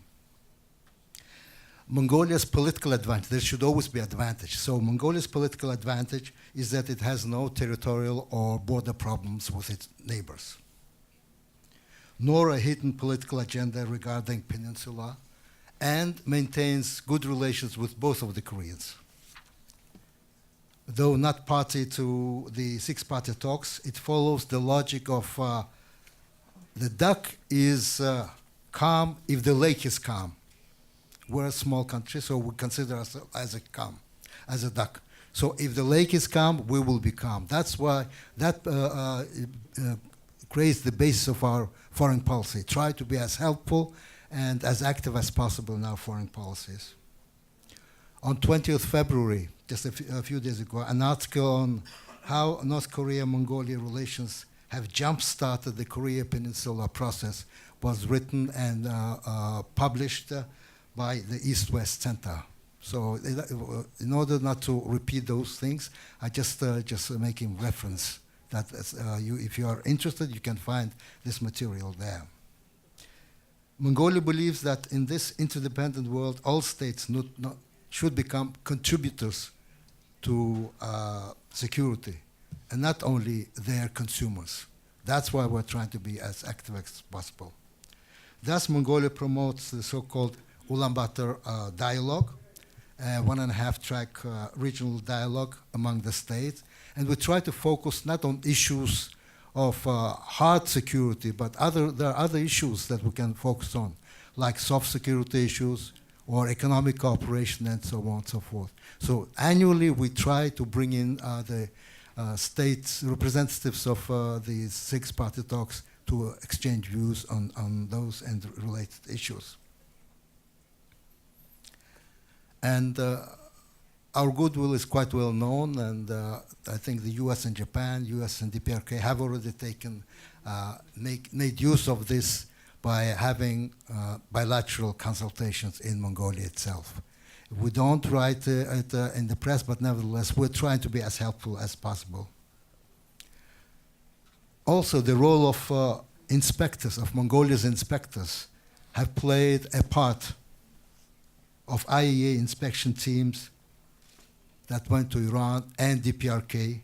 Mongolia's political advantage, there should always be advantage. So Mongolia's political advantage is that it has no territorial or border problems with its neighbors, nor a hidden political agenda regarding peninsula, and maintains good relations with both of the Koreans. Though not party to the six-party talks, it follows the logic of the duck is calm if the lake is calm. We're a small country, so we consider ourselves as a duck. So if the lake is calm, we will be calm. That's why that creates the basis of our foreign policy. Try to be as helpful and as active as possible in our foreign policies. On 20th February, just a few days ago, an article on how North Korea-Mongolia relations have jump-started the Korea Peninsula process was written and published by the East-West Center. So in order not to repeat those things, I just making reference that if you are interested, you can find this material there. Mongolia believes that in this interdependent world, all states should become contributors to security, and not only their consumers. That's why we're trying to be as active as possible. Thus, Mongolia promotes the so-called Ulaanbaatar dialogue, 1.5-track regional dialogue among the states, and we try to focus not on issues of hard security, but there are other issues that we can focus on, like soft security issues or economic cooperation and so on and so forth. So annually we try to bring in the states, representatives of these six-party talks to exchange views on those and related issues. And our goodwill is quite well known, and I think the US and Japan, US and DPRK have already made use of this by having bilateral consultations in Mongolia itself. We don't write it in the press, but nevertheless, we're trying to be as helpful as possible. Also, the role of inspectors, of Mongolia's inspectors, have played a part of IAEA inspection teams that went to Iran and DPRK,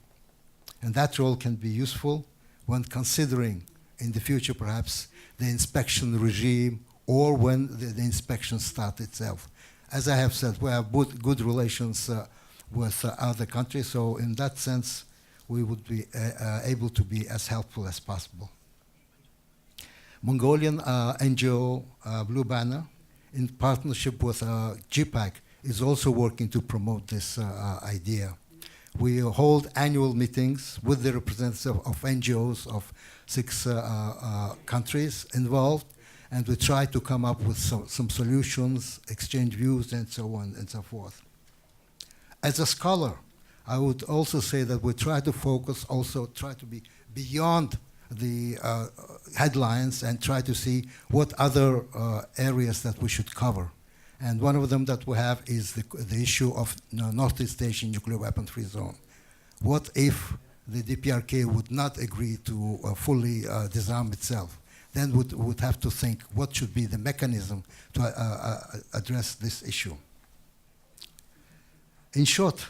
and that role can be useful when considering in the future perhaps the inspection regime or when the inspection starts itself. As I have said, we have good relations with other countries, so in that sense we would be able to be as helpful as possible. Mongolian NGO Blue Banner, in partnership with GPAC, is also working to promote this idea. We hold annual meetings with the representatives of NGOs of 6 countries involved, and we try to come up with some solutions, exchange views, and so on and so forth. As a scholar, I would also say that we try to focus, also try to be beyond the headlines and try to see what other areas that we should cover. And one of them that we have is the issue of Northeast Asian nuclear weapon-free zone. What if the DPRK would not agree to fully disarm itself? Then would have to think what should be the mechanism to address this issue. In short,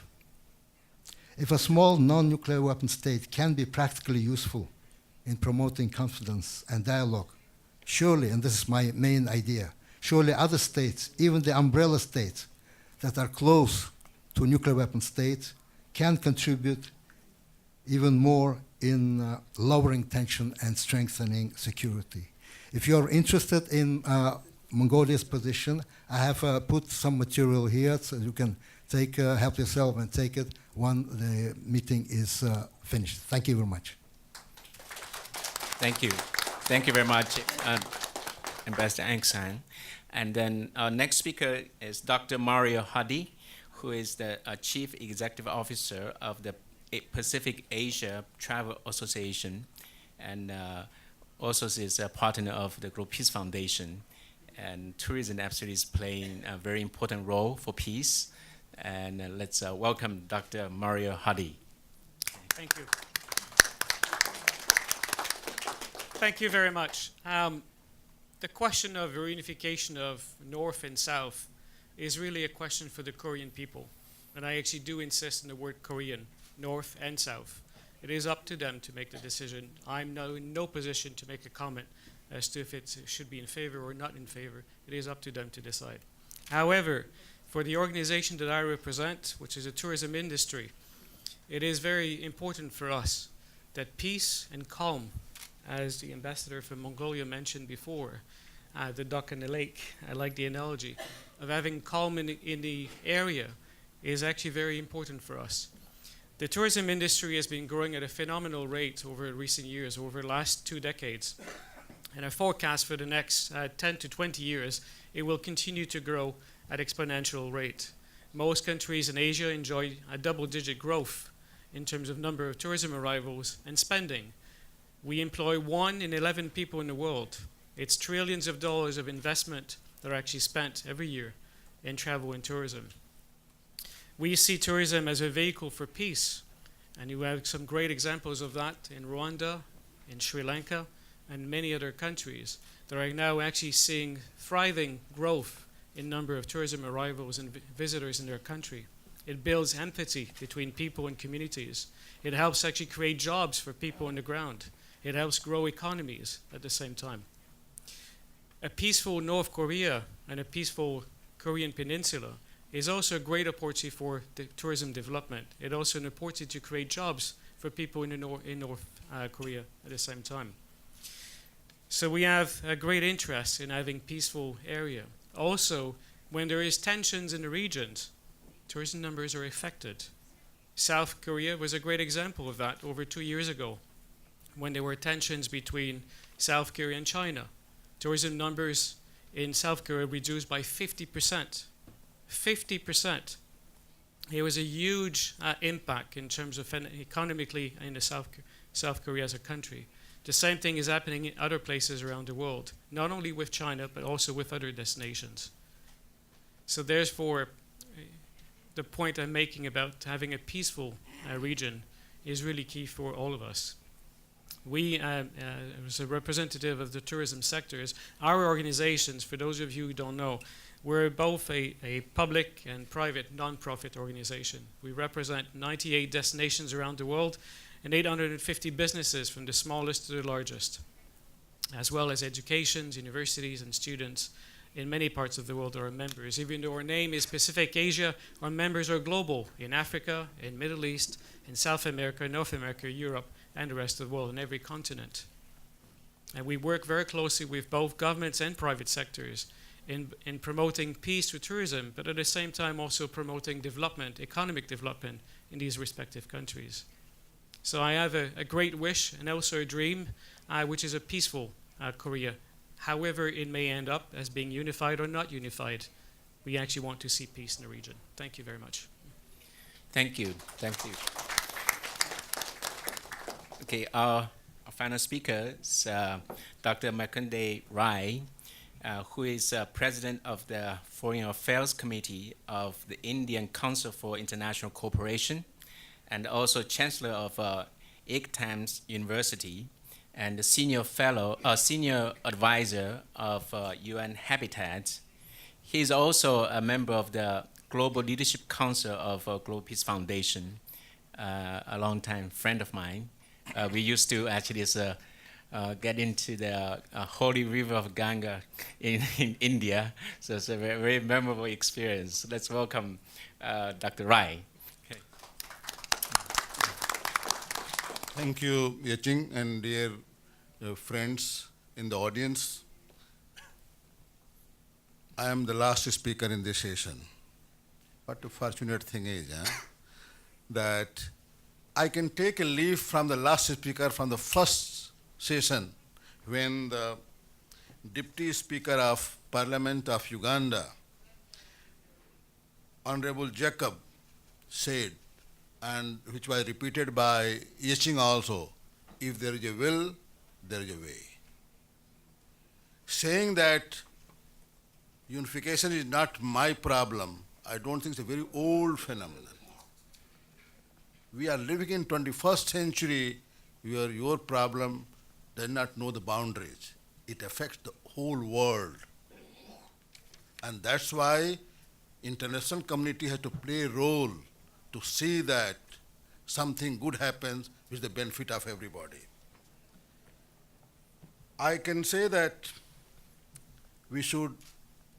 if a small non-nuclear weapon state can be practically useful in promoting confidence and dialogue, surely, and this is my main idea, surely other states, even the umbrella states that are close to nuclear weapon states, can contribute even more in lowering tension and strengthening security. If you're interested in Mongolia's position, I have put some material here so you can take, help yourself and take it when the meeting is finished. Thank you very much. Thank you. Thank you very much, Ambassador Aung San. And then our next speaker is Dr. Mario Hadi, who is the Chief Executive Officer of the Pacific Asia Travel Association, and also is a partner of the Global Peace Foundation. And tourism absolutely is playing a very important role for peace. And let's welcome Dr. Mario Hadi. Thank you. Thank you very much. The question of reunification of North and South is really a question for the Korean people. And I actually do insist on the word Korean, North and South. It is up to them to make the decision. I'm now in no position to make a comment as to if it should be in favor or not in favor. It is up to them to decide. However, for the organization that I represent, which is the tourism industry, it is very important for us that peace and calm, as the ambassador from Mongolia mentioned before, the duck in the lake, I like the analogy, of having calm in the area is actually very important for us. The tourism industry has been growing at a phenomenal rate over recent years, over the last 2 decades. And I forecast for the next 10 to 20 years, it will continue to grow at exponential rate. Most countries in Asia enjoy a double-digit growth in terms of number of tourism arrivals and spending. We employ 1 in 11 people in the world. It's trillions of dollars of investment that are actually spent every year in travel and tourism. We see tourism as a vehicle for peace, and you have some great examples of that in Rwanda, in Sri Lanka, and many other countries that are now actually seeing thriving growth in number of tourism arrivals and visitors in their country. It builds empathy between people and communities. It helps actually create jobs for people on the ground. It helps grow economies at the same time. A peaceful North Korea and a peaceful Korean peninsula is also a great opportunity for the tourism development. It also an opportunity to create jobs for people in North Korea at the same time. So we have a great interest in having peaceful area. Also, when there is tensions in the regions, tourism numbers are affected. South Korea was a great example of that over 2 years ago, when there were tensions between South Korea and China. Tourism numbers in South Korea reduced by 50%. 50%. It was a huge impact in terms of economically in the South Korea as a country. The same thing is happening in other places around the world, not only with China, but also with other destinations. So therefore, the point I'm making about having a peaceful region is really key for all of us. We, as a representative of the tourism sectors, our organizations, for those of you who don't know, we're both a public and private non-profit organization. We represent 98 destinations around the world and 850 businesses from the smallest to the largest, as well as educations, universities, and students in many parts of the world are our members. Even though our name is Pacific Asia, our members are global in Africa, in Middle East, in South America, North America, Europe, and the rest of the world, in every continent. And we work very closely with both governments and private sectors in promoting peace through tourism, but at the same time also promoting development, economic development in these respective countries. So I have a great wish and also a dream, which is a peaceful Korea. However it may end up as being unified or not unified, we actually want to see peace in the region. Thank you very much. Thank you. Thank you. Okay, our final speaker is Dr. Makunde Rai, who is president of the Foreign Affairs Committee of the Indian Council for International Cooperation, and also chancellor of ICTAMS University, and the senior advisor of UN Habitat. He is also a member of the Global Leadership Council of Global Peace Foundation, a long-time friend of mine. We used to actually get into the holy river of Ganga in India, so it's a very, very memorable experience. Let's welcome Dr. Rai. Okay. Thank you, Yeching, and dear friends in the audience. I am the last speaker in this session. What a fortunate thing is that I can take a leaf from the last speaker from the first session when the Deputy Speaker of Parliament of Uganda, Honorable Jacob, said, and which was repeated by Yeching also, if there is a will, there is a way. Saying that unification is not my problem, I don't think it's a very old phenomenon. We are living in 21st century where your problem does not know the boundaries. It affects the whole world. And that's why international community has to play a role to see that something good happens with the benefit of everybody. I can say that we should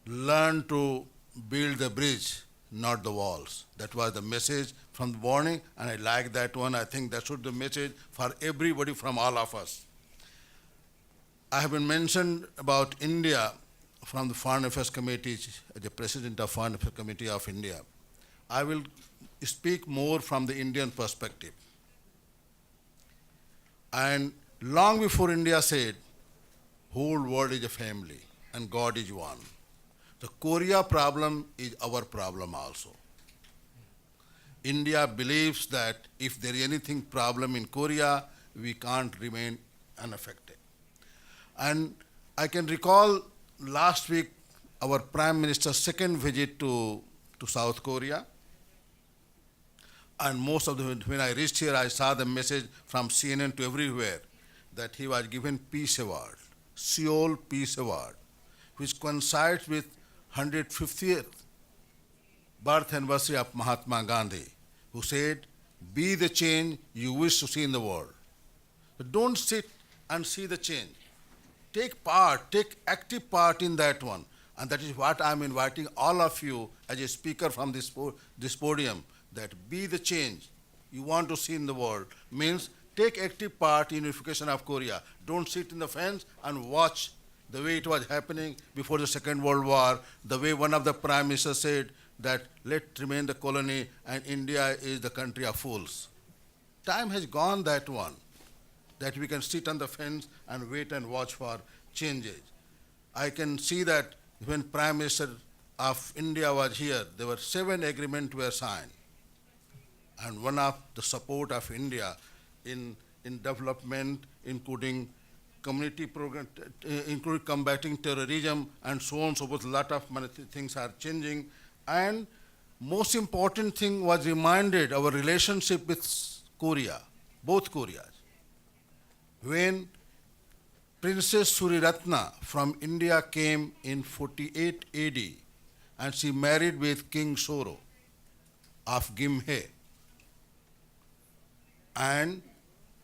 learn to build the bridge, not the walls. That was the message from the morning, and I like that one. I think that should be the message for everybody from all of us. I have been mentioned about India from the Foreign Affairs Committee, the President of Foreign Affairs Committee of India. I will speak more from the Indian perspective. And long before India said, whole world is a family and God is one. The Korea problem is our problem also. India believes that if there is anything problem in Korea, we can't remain unaffected. And I can recall last week our Prime Minister's second visit to South Korea. And most of the, when I reached here, I saw the message from CNN to everywhere that he was given Peace Award, Seoul Peace Award, which coincides with 150th birth anniversary of Mahatma Gandhi, who said, be the change you wish to see in the world. But don't sit and see the change. Take part, take active part in that one. And that is what I'm inviting all of you as a speaker from this podium, that be the change you want to see in the world. Means take active part in unification of Korea. Don't sit in the fence and watch the way it was happening before the Second World War, the way one of the prime ministers said that let remain the colony and India is the country of fools. Time has gone that one, that we can sit on the fence and wait and watch for changes. I can see that when Prime Minister of India was here, there were 7 agreements were signed. And one of the support of India in development, including community program, including combating terrorism and so on and so forth. A lot of things are changing. And most important thing was reminded our relationship with Korea, both Koreas. When Princess Suriratna from India came in 48 AD and she married with King Soro of Gimhe. And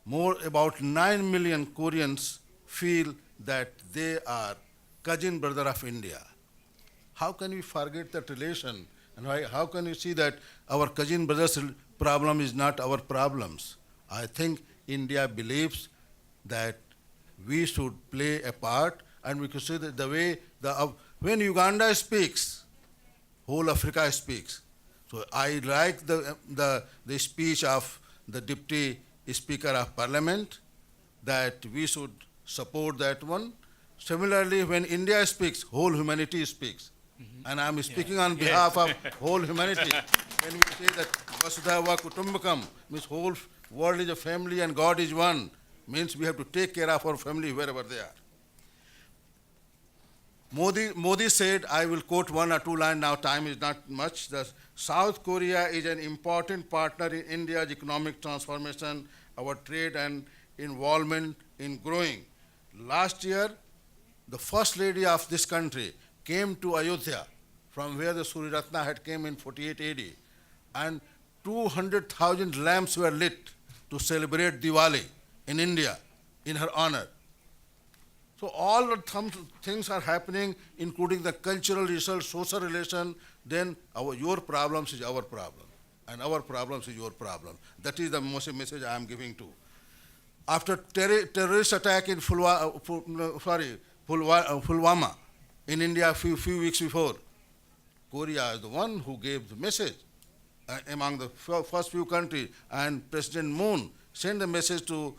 more about 9 million Koreans feel that they are cousin brother of India. How can we forget that relation? And how can we see that our cousin brother's problem is not our problems? I think India believes that we should play a part, and we could say that the way, when Uganda speaks, whole Africa speaks. So I like the speech of the Deputy Speaker of Parliament, that we should support that one. Similarly, when India speaks, whole humanity speaks. And I'm speaking on behalf of whole humanity. When we say that Vasudhaiva Kutumbakam, means whole world is a family and God is one, means we have to take care of our family wherever they are. Modi said, I will quote one or two lines, now time is not much, that South Korea is an important partner in India's economic transformation, our trade and involvement in growing. Last year, the First Lady of this country came to Ayodhya, from where the Suryaratna had came in 48 AD, and 200,000 lamps were lit to celebrate Diwali in India in her honor. So all the things are happening, including the cultural results, social relation, then your problems is our problem, and our problems is your problem. That is the message I am giving to. After terrorist attack in Pulwama in India a few weeks before, Korea is the one who gave the message among the first few countries, and President Moon sent a message to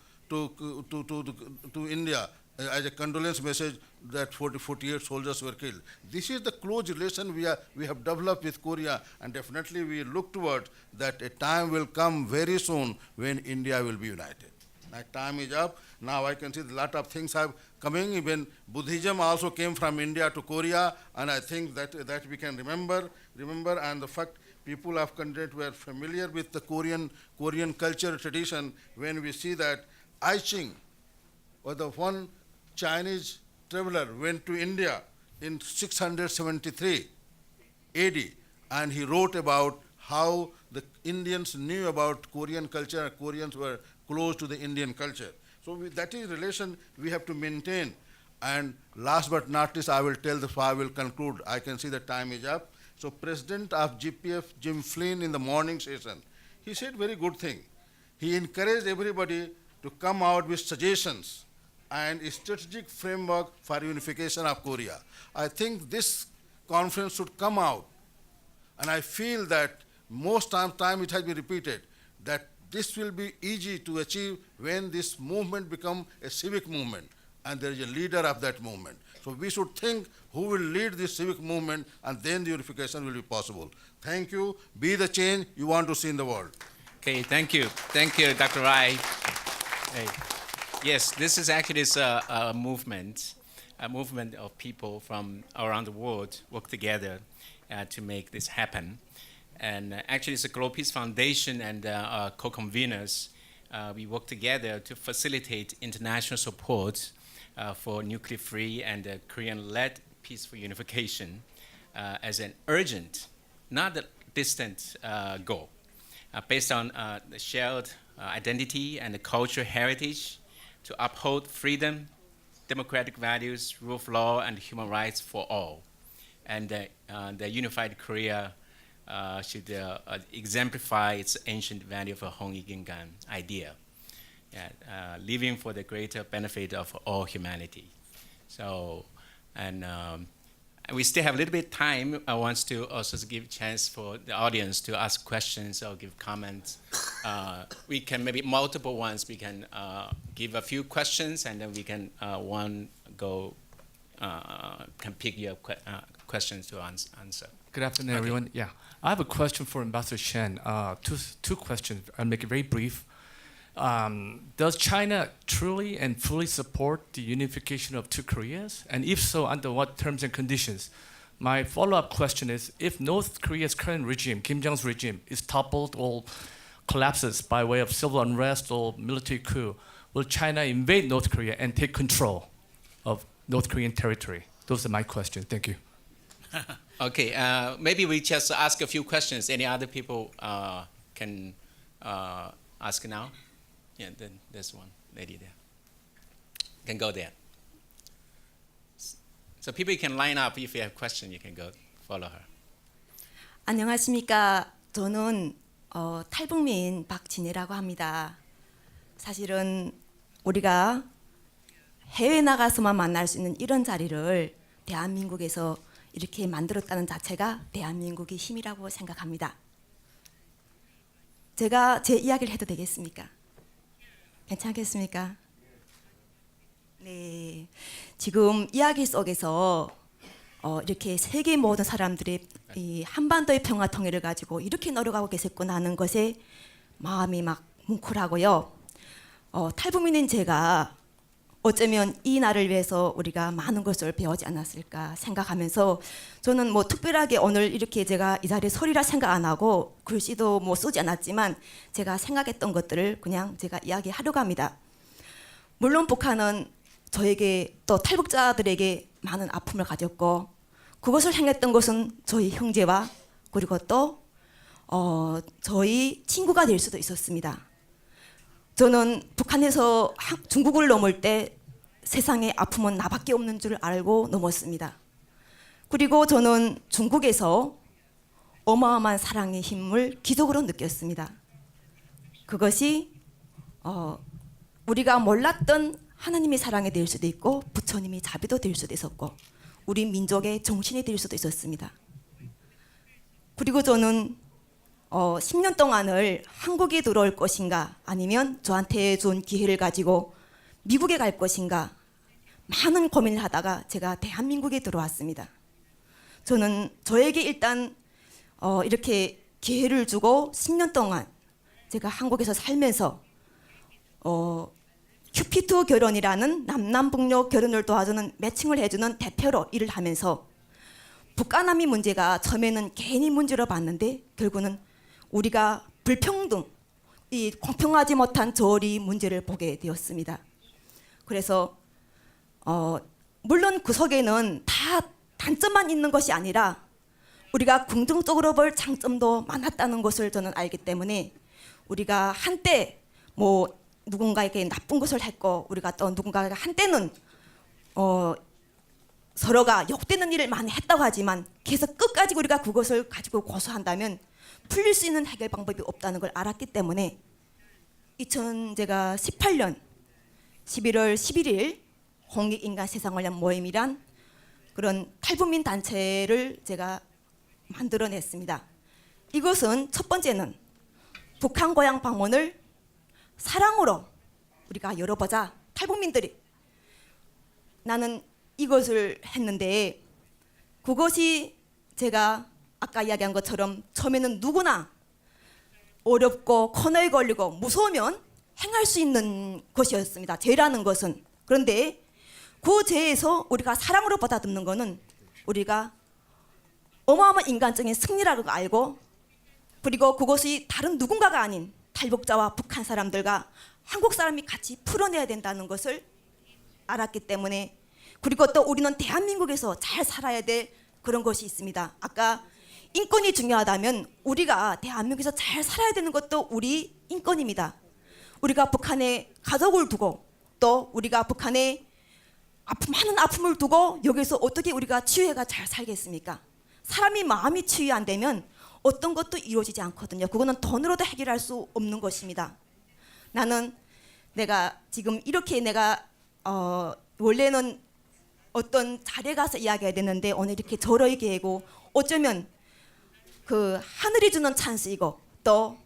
India as a condolence message that 48 soldiers were killed. This is the close relation we have developed with Korea, and definitely we look toward that a time will come very soon when India will be united. My time is up. Now I can see a lot of things are coming. Even Buddhism also came from India to Korea, and I think that we can remember, and the fact people of country were familiar with the Korean culture tradition. When we see that I Ching, or the one Chinese traveler, went to India in 673 AD, and he wrote about how the Indians knew about Korean culture, and Koreans were close to the Indian culture. So that is relation we have to maintain. And last but not least, I will conclude. I can see the time is up. So President of GPF, Jim Flynn, in the morning session, he said very good thing. He encouraged everybody to come out with suggestions and a strategic framework for unification of Korea. I think this conference should come out, and I feel that most time it has been repeated, that this will be easy to achieve when this movement becomes a civic movement, and there is a leader of that movement. So we should think who will lead this civic movement, and then the unification will be possible. Thank you. Be the change you want to see in the world. Okay, thank you. Thank you, Dr. Rai. Hey. Yes, this is actually a movement of people from around the world work together to make this happen. And actually, it's a Global Peace Foundation and co-conveners. We work together to facilitate international support for nuclear-free and Korean-led peaceful unification as an urgent, not a distant goal, based on the shared identity and the cultural heritage to uphold freedom, democratic values, rule of law, and human rights for all. And the unified Korea should exemplify its ancient value of a Hong-Igingan idea, living for the greater benefit of all humanity. So, and we still have a little bit of time. I want to also give a chance for the audience to ask questions or give comments. We can maybe multiple ones. We can give a few questions, and then we can can pick your questions to answer. Good afternoon, Okay. everyone. Yeah, I have a question for Ambassador Shen. Two questions. I'll make it very brief. Does China truly and fully support the unification of two Koreas? And if so, under what terms and conditions? My follow-up question is, if North Korea's current regime, Kim Jong's regime, is toppled or collapses by way of civil unrest or military coup, will China invade North Korea and take control of North Korean territory? Those are my questions. Thank you. Okay, maybe we just ask a few questions. Any other people can ask now? Yeah, then there's one lady there. Can go there. So people can line up. If you have questions, you can go follow her. 안녕하십니까. 저는 탈북민 박진혜라고 합니다. 사실은 우리가 해외 나가서만 만날 수 있는 이런 자리를 대한민국에서 이렇게 만들었다는 자체가 대한민국의 힘이라고 생각합니다. 제가 제 이야기를 해도 되겠습니까? 괜찮겠습니까? 네, 지금 이야기 속에서 이렇게 세계 모든 사람들이 이 한반도의 평화 통일을 가지고 이렇게 노력하고 계셨구나 하는 것에 마음이 막 뭉클하고요. 탈북민인 제가 어쩌면 이 날을 위해서 우리가 많은 것을 배우지 않았을까 생각하면서 저는 뭐 특별하게 오늘 이렇게 제가 이 자리에 소리라 생각 안 하고 글씨도 뭐 쓰지 않았지만 제가 생각했던 것들을 그냥 제가 이야기하려고 합니다. 물론 북한은 저에게 또 탈북자들에게 많은 아픔을 가졌고 그것을 행했던 것은 저희 형제와 그리고 또 저희 친구가 될 수도 있었습니다. 저는 북한에서 중국을 넘을 때 세상의 아픔은 나밖에 없는 줄 알고 넘었습니다. 그리고 저는 중국에서 어마어마한 사랑의 힘을 기적으로 느꼈습니다. 그것이 우리가 몰랐던 하나님의 사랑이 될 수도 있고 부처님이 자비도 될 수도 있었고 우리 민족의 정신이 될 수도 있었습니다. 그리고 저는 10년 동안을 한국에 들어올 것인가 아니면 저한테 준 기회를 가지고 미국에 갈 것인가 많은 고민을 하다가 제가 대한민국에 들어왔습니다. 저는 저에게 일단 이렇게 기회를 주고 10년 동안 제가 한국에서 살면서 큐피트 결혼이라는 남남북녀 결혼을 도와주는 매칭을 해주는 대표로 일을 하면서 북한남이 문제가 처음에는 개인이 문제로 봤는데 결국은 우리가 불평등, 이 공평하지 못한 저리 문제를 보게 되었습니다. 그래서 물론 그 속에는 다 단점만 있는 것이 아니라 우리가 긍정적으로 볼 장점도 많았다는 것을 저는 알기 때문에 우리가 한때 뭐 누군가에게 나쁜 것을 했고 우리가 또 누군가가 한때는 서로가 욕되는 일을 많이 했다고 하지만 계속 끝까지 우리가 그것을 가지고 고소한다면 풀릴 수 있는 해결 방법이 없다는 걸 알았기 때문에 제가 18년 11월 11일 홍익인간 세상을 위한 모임이란 그런 탈북민 단체를 제가 만들어냈습니다. 이것은 첫 번째는 북한 고향 방문을 사랑으로 우리가 열어보자. 탈북민들이 나는 이것을 했는데 그것이 제가 아까 이야기한 것처럼 처음에는 누구나 어렵고 코너에 걸리고 무서우면 행할 수 있는 것이었습니다. 죄라는 것은. 그런데 그 죄에서 우리가 사랑으로 받아들는 것은 우리가 어마어마한 인간적인 승리라고 알고 그리고 그것이 다른 누군가가 아닌 탈북자와 북한 사람들과 한국 사람이 같이 풀어내야 된다는 것을 알았기 때문에 그리고 또 우리는 대한민국에서 잘 살아야 될 그런 것이 있습니다. 아까 인권이 중요하다면 우리가 대한민국에서 잘 살아야 되는 것도 우리 인권입니다. 우리가 북한에 가족을 두고 또 우리가 북한에 많은 아픔을 두고 여기서 어떻게 우리가 치유해가 잘 살겠습니까? 사람이 마음이 치유 안 되면 어떤 것도 이루어지지 않거든요. 그거는 돈으로도 해결할 수 없는 것입니다. 나는 내가 지금 이렇게 내가 원래는 어떤 자리에 가서 이야기해야 되는데 오늘 이렇게 저러게 하고 어쩌면 그 하늘이 주는 찬스이고 또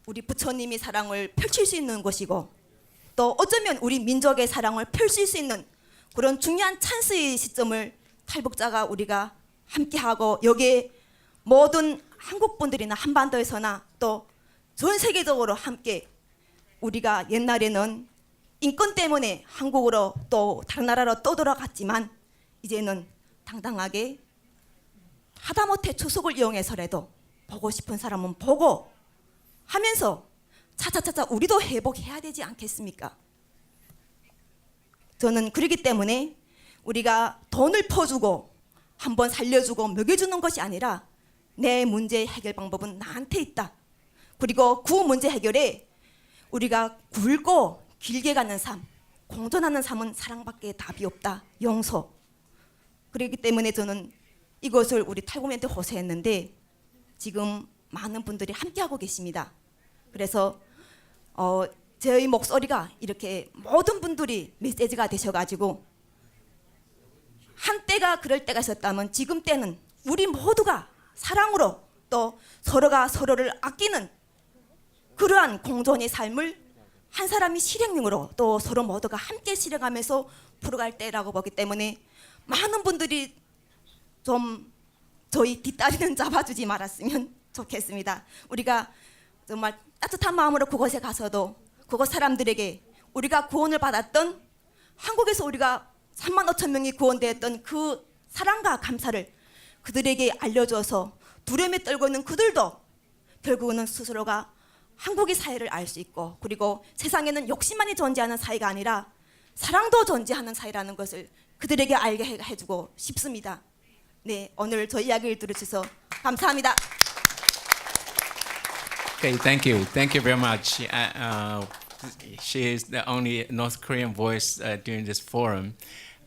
우리 부처님이 사랑을 펼칠 수 있는 것이고 또 어쩌면 우리 민족의 사랑을 펼칠 수 있는 그런 중요한 찬스의 시점을 탈북자가 우리가 함께하고 여기에 모든 한국 분들이나 한반도에서나 또 전 세계적으로 함께 우리가 옛날에는 인권 때문에 한국으로 또 다른 나라로 떠돌아갔지만 이제는 당당하게 하다못해 추석을 이용해서라도 보고 싶은 사람은 보고 하면서 차차차차 우리도 회복해야 되지 않겠습니까? 저는 그렇기 때문에 우리가 돈을 퍼주고 한번 살려주고 먹여주는 것이 아니라 내 문제 해결 방법은 나한테 있다. 그리고 그 문제 해결에 우리가 굵고 길게 가는 삶, 공존하는 삶은 사랑밖에 답이 없다. 용서. 그렇기 때문에 저는 이것을 우리 탈북민한테 호소했는데 지금 많은 분들이 함께하고 계십니다. 그래서 저희 목소리가 이렇게 모든 분들이 메시지가 되셔가지고 한때가 그럴 때가 있었다면 지금 때는 우리 모두가 사랑으로 또 서로가 서로를 아끼는 그러한 공존의 삶을 한 사람이 실행력으로 또 서로 모두가 함께 실행하면서 풀어갈 때라고 보기 때문에 많은 분들이 좀 저희 뒷다리는 잡아주지 말았으면 좋겠습니다. 우리가 정말 따뜻한 마음으로 그곳에 가서도 그곳 사람들에게 우리가 구원을 받았던 한국에서 우리가 3만 5천 명이 구원되었던 그 사랑과 감사를 그들에게 알려줘서 두려움에 떨고 있는 그들도 결국은 스스로가 한국의 사회를 알 수 있고 그리고 세상에는 욕심만이 존재하는 사회가 아니라 사랑도 존재하는 사회라는 것을 그들에게 알게 해주고 싶습니다. 네, 오늘 저 이야기를 들으셔서 감사합니다. Okay, thank you. Thank you very much. She is the only North Korean voice during this forum.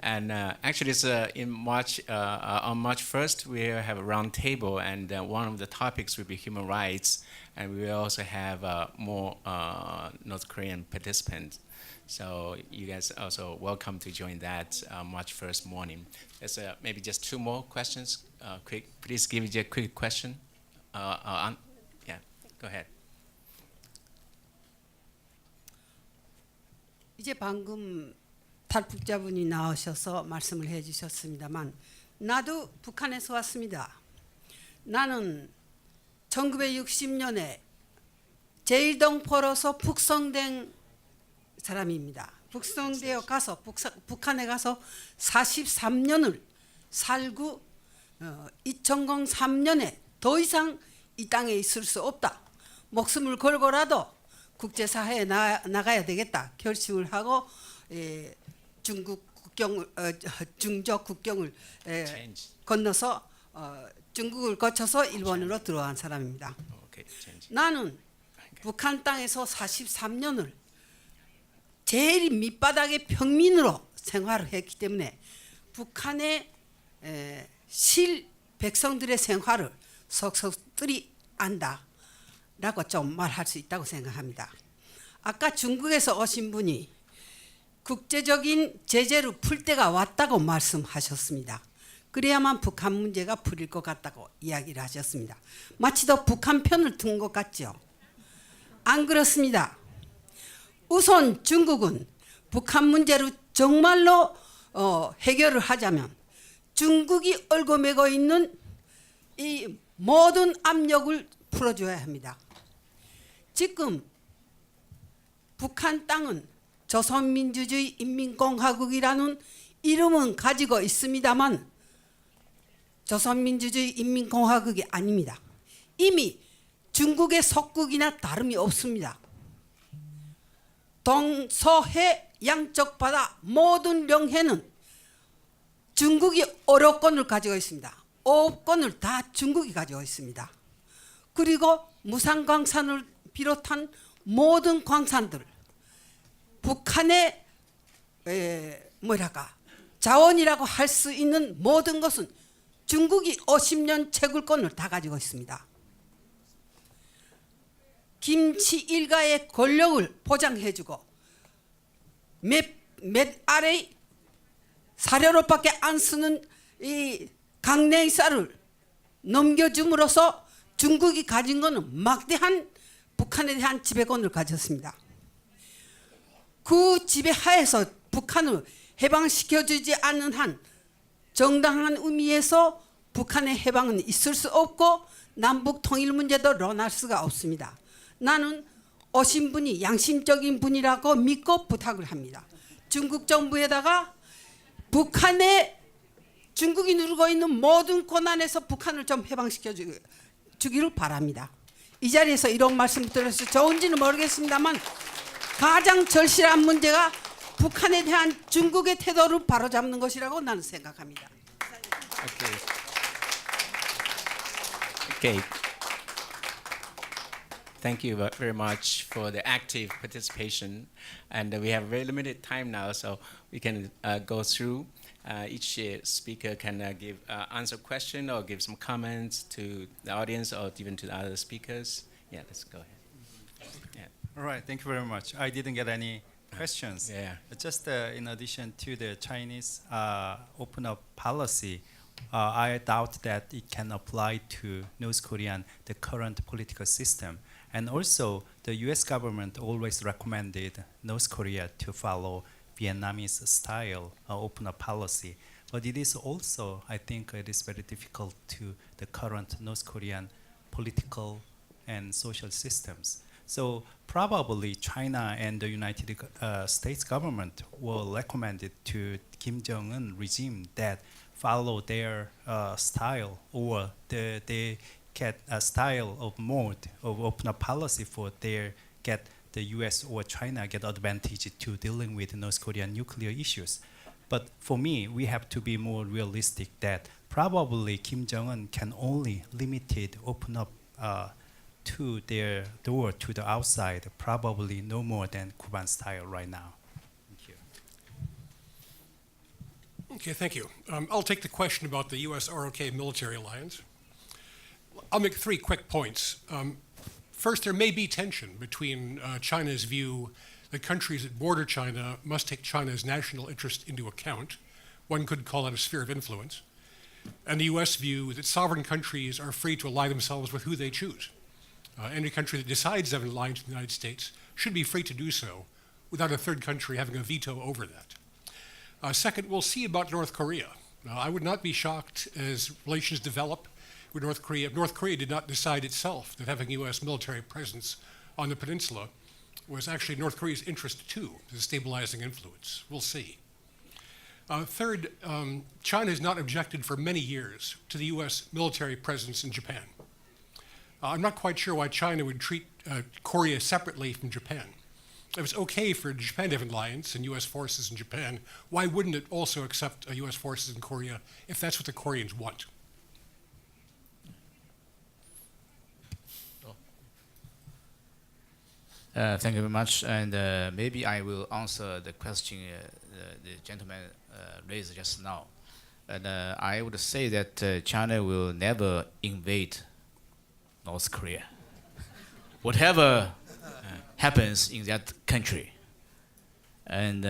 And actually, it's on March 1st, we have a round table, and one of the topics will be human rights, and we will also have more North Korean participants. So you guys are also welcome to join that March 1st morning. There's maybe just two more questions. Quick, please give me a quick question. Yeah, go ahead. 이제 방금 탈북자분이 나오셔서 말씀을 해주셨습니다만 나도 북한에서 왔습니다. 나는 1960년에 제1동포로서 북송된 사람입니다. 북송되어 가서 북한에 가서 43년을 살고 2003년에 더 이상 이 땅에 있을 수 없다. 목숨을 걸고라도 국제사회에 나가야 되겠다 결심을 하고 중국 국경을 중저 국경을 건너서 중국을 거쳐서 일본으로 들어간 사람입니다. 나는 북한 땅에서 43년을 제일 밑바닥의 평민으로 생활을 했기 때문에 북한의 실 백성들의 생활을 속속들이 안다라고 좀 말할 수 있다고 생각합니다. 아까 중국에서 오신 분이 국제적인 제재를 풀 때가 왔다고 말씀하셨습니다. 그래야만 북한 문제가 풀릴 것 같다고 이야기를 하셨습니다. 마치도 북한 편을 든 것 같죠? 안 그렇습니다. 우선 중국은 북한 문제를 정말로 해결을 하자면 중국이 얽어매고 있는 이 모든 압력을 풀어줘야 합니다. 지금 북한 땅은 조선민주주의 인민공화국이라는 이름은 가지고 있습니다만 조선민주주의 인민공화국이 아닙니다. 이미 중국의 속국이나 다름이 없습니다. 동서해 양쪽 바다 모든領해는 중국이 5권을 가지고 있습니다. 5권을 다 중국이 가지고 있습니다. 그리고 무상광산을 비롯한 모든 광산들 북한의 자원이라고 할 수 있는 모든 것은 중국이 50년 채굴권을 다 가지고 있습니다. 김치 일가의 권력을 보장해주고 몇 알의 사료로밖에 안 쓰는 이 강냉이 쌀을 넘겨줌으로써 중국이 가진 것은 막대한 북한에 대한 지배권을 가졌습니다. 그 지배하에서 북한을 해방시켜주지 않는 한 정당한 의미에서 북한의 해방은 있을 수 없고 남북 통일 문제도 논할 수가 없습니다. 나는 오신 분이 양심적인 분이라고 믿고 부탁을 합니다. 중국 정부에다가 북한의 중국이 누르고 있는 모든 권한에서 북한을 좀 해방시켜 주기를 바랍니다. 이 자리에서 이런 말씀 드려서 좋은지는 모르겠습니다만 가장 절실한 문제가 북한에 대한 중국의 태도를 바로잡는 것이라고 나는 생각합니다. Okay. Thank you very much for the active participation. And we have very limited time now, so we can go through. Each speaker can answer a question or give some comments to the audience or even to the other speakers. Yeah, let's go ahead. Yeah. All right, thank you very much. I didn't get any questions. Yeah. Just in addition to the Chinese open up policy, I doubt that it can apply to North Korean, the current political system. And also, the U.S. government always recommended North Korea to follow Vietnamese style open up policy. But it is also, I think, it is very difficult to the current North Korean political and social systems. So probably China and the United States government will recommend it to Kim Jong-un regime that follow their style, or they get a style of mode of open up policy for their get the US or China get advantage to dealing with North Korean nuclear issues. But for me, we have to be more realistic that probably Kim Jong-un can only limited open up to their door to the outside, probably no more than Cuban style right now. Thank you. Okay, thank you. I'll take the question about the US-ROK military alliance. I'll make 3 quick points. First, there may be tension between China's view that countries that border China must take China's national interest into account. One could call it a sphere of influence. And the US view that sovereign countries are free to ally themselves with who they choose. Any country that decides to have an alliance with the United States should be free to do so without a third country having a veto over that. Second, we'll see about North Korea. I would not be shocked as relations develop with North Korea. If North Korea did not decide itself that having US military presence on the peninsula was actually North Korea's interest too, as a stabilizing influence. We'll see. Third, China has not objected for many years to the US military presence in Japan. I'm not quite sure why China would treat Korea separately from Japan. If it's okay for Japan to have an alliance and US forces in Japan, why wouldn't it also accept US forces in Korea if that's what the Koreans want? Thank you very much. And maybe I will answer the question the gentleman raised just now. And I would say that China will never invade North Korea. Whatever happens in that country. And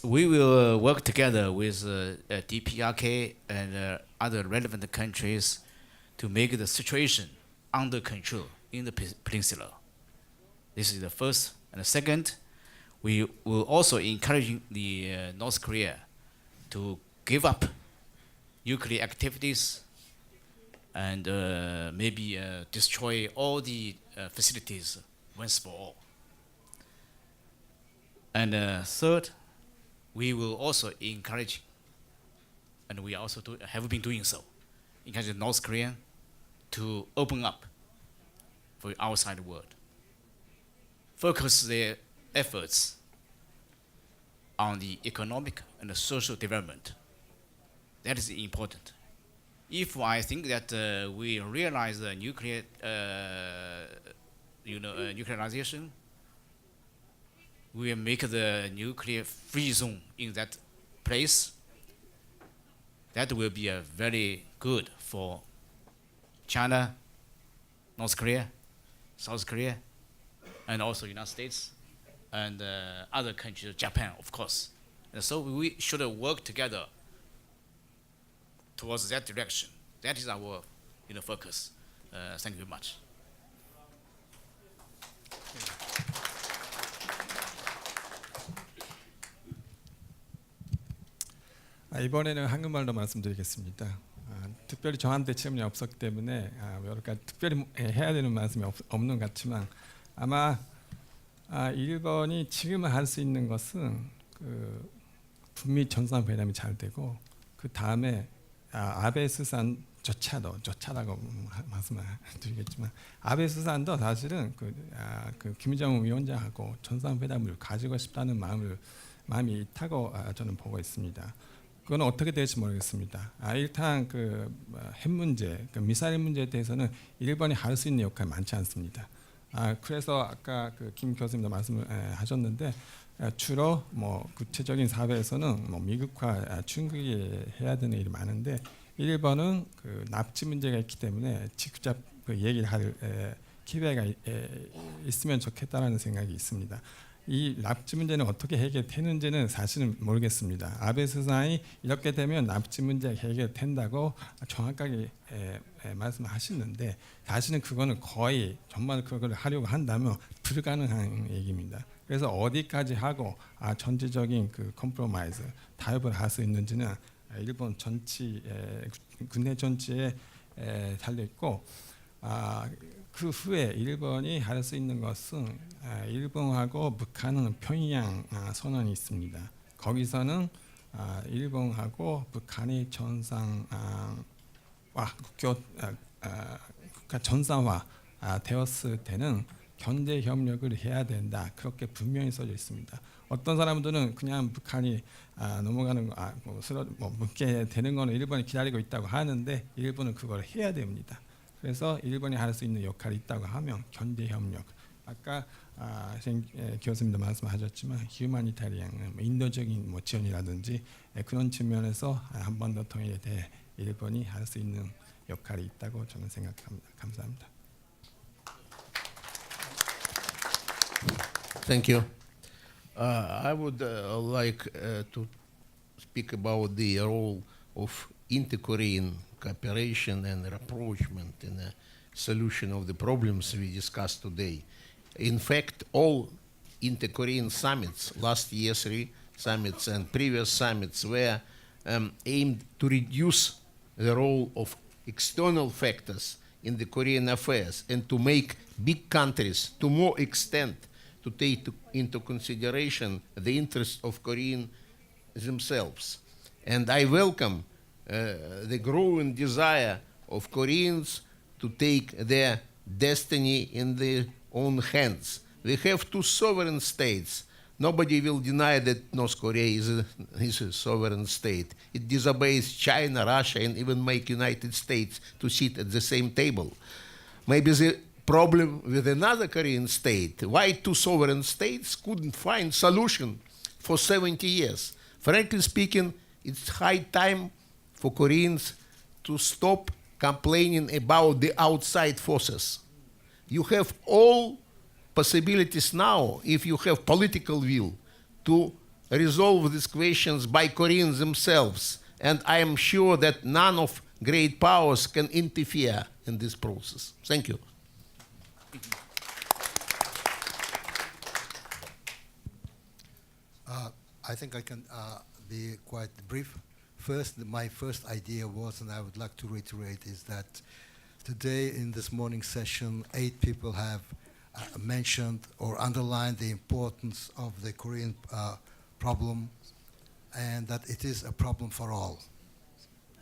we will work together with DPRK and other relevant countries to make the situation under control in the peninsula. This is the first. And the second, we will also encourage the North Korea to give up nuclear activities and maybe destroy all the facilities once for all. And third, we will also encourage, and we also have been doing so, encourage the North Korea to open up for the outside world. Focus their efforts on the economic and the social development. That is important. If I think that we realize the nuclear, nuclearization, we will make the nuclear free zone in that place. That will be very good for China, North Korea, South Korea, and also United States, and other countries, Japan, of course. And so we should work together towards that direction. That is our focus. Thank you very much. 이번에는 한국말로 말씀드리겠습니다. 특별히 저한테 질문이 없었기 때문에 여러 가지 특별히 해야 되는 말씀이 없는 것 같지만 아마 일본이 지금 할 수 있는 것은 그 북미 정상회담이 잘 되고 그 다음에 아베 수산조차라고 말씀드리겠지만 아베 수산도 사실은 그 김정은 위원장하고 정상회담을 가지고 싶다는 마음이 있다고 저는 보고 있습니다. 그건 어떻게 될지 모르겠습니다. 일단 그 핵 문제, 그 미사일 문제에 대해서는 일본이 할 수 있는 역할이 많지 않습니다. 그래서 아까 그 김 교수님도 말씀을 하셨는데 주로 뭐 구체적인 사회에서는 뭐 미국과 중국이 해야 되는 일이 많은데 일본은 그 납치 문제가 있기 때문에 직접 그 얘기를 할 기회가 있으면 좋겠다라는 생각이 있습니다. 이 납치 문제는 어떻게 해결되는지는 사실은 모르겠습니다. 아베 수상이 이렇게 되면 납치 문제가 해결된다고 정확하게 말씀하시는데 사실은 그거는 거의 정말 그걸 하려고 한다면 불가능한 얘기입니다. 그래서 어디까지 하고 전체적인 그 컴프로마이즈 타협을 할 수 있는지는 일본 전체 군내 전체에 달려 있고 그 후에 일본이 할 수 있는 것은 일본하고 북한은 평양 선언이 있습니다. 거기서는 일본하고 북한이 국가 전상화 되었을 때는 경제 협력을 해야 된다. 그렇게 분명히 써져 있습니다. 어떤 사람들은 그냥 북한이 넘어가는 묻게 되는 거는 일본이 기다리고 있다고 하는데 일본은 그걸 해야 됩니다. 그래서 일본이 할 수 있는 역할이 있다고 하면 경제 협력. 아까 교수님도 말씀하셨지만 휴머니타리안, 인도적인 지원이라든지 그런 측면에서 한 번 더 통일에 대해 일본이 할 수 있는 역할이 있다고 저는 생각합니다. 감사합니다. Thank you. I would like to speak about the role of inter-Korean cooperation and rapprochement in the solution of the problems we discussed today. In fact, all inter-Korean summits, last year 3 summits and previous summits, were aimed to reduce the role of external factors in the Korean affairs and to make big countries to more extent to take into consideration the interests of Koreans themselves. And I welcome the growing desire of Koreans to take their destiny in their own hands. We have 2 sovereign states. Nobody will deny that North Korea is a sovereign state. It disobeys China, Russia, and even make United States to sit at the same table. Maybe the problem with another Korean state, why 2 sovereign states couldn't find solution for 70 years. Frankly speaking, it's high time for Koreans to stop complaining about the outside forces. You have all possibilities now, if you have political will, to resolve these questions by Koreans themselves. And I am sure that none of great powers can interfere in this process. Thank you. I think I can be quite brief. First, my first idea was, and I would like to reiterate, is that today in this morning session, 8 people have mentioned or underlined the importance of the Korean problem, and that it is a problem for all.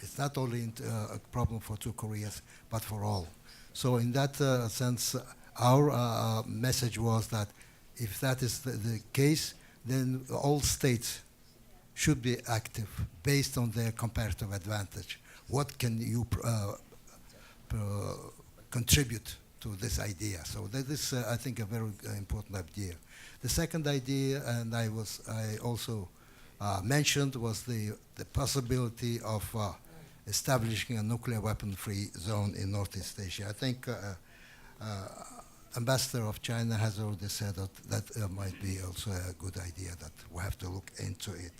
It's not only a problem for 2 Koreas, but for all. So in that sense, our message was that if that is the case, then all states should be active based on their comparative advantage. What can you contribute to this idea? So that is, I think, a very important idea. The second idea, and I also mentioned, was the possibility of establishing a nuclear weapon-free zone in Northeast Asia. I think Ambassador of China has already said that might be also a good idea, that we have to look into it.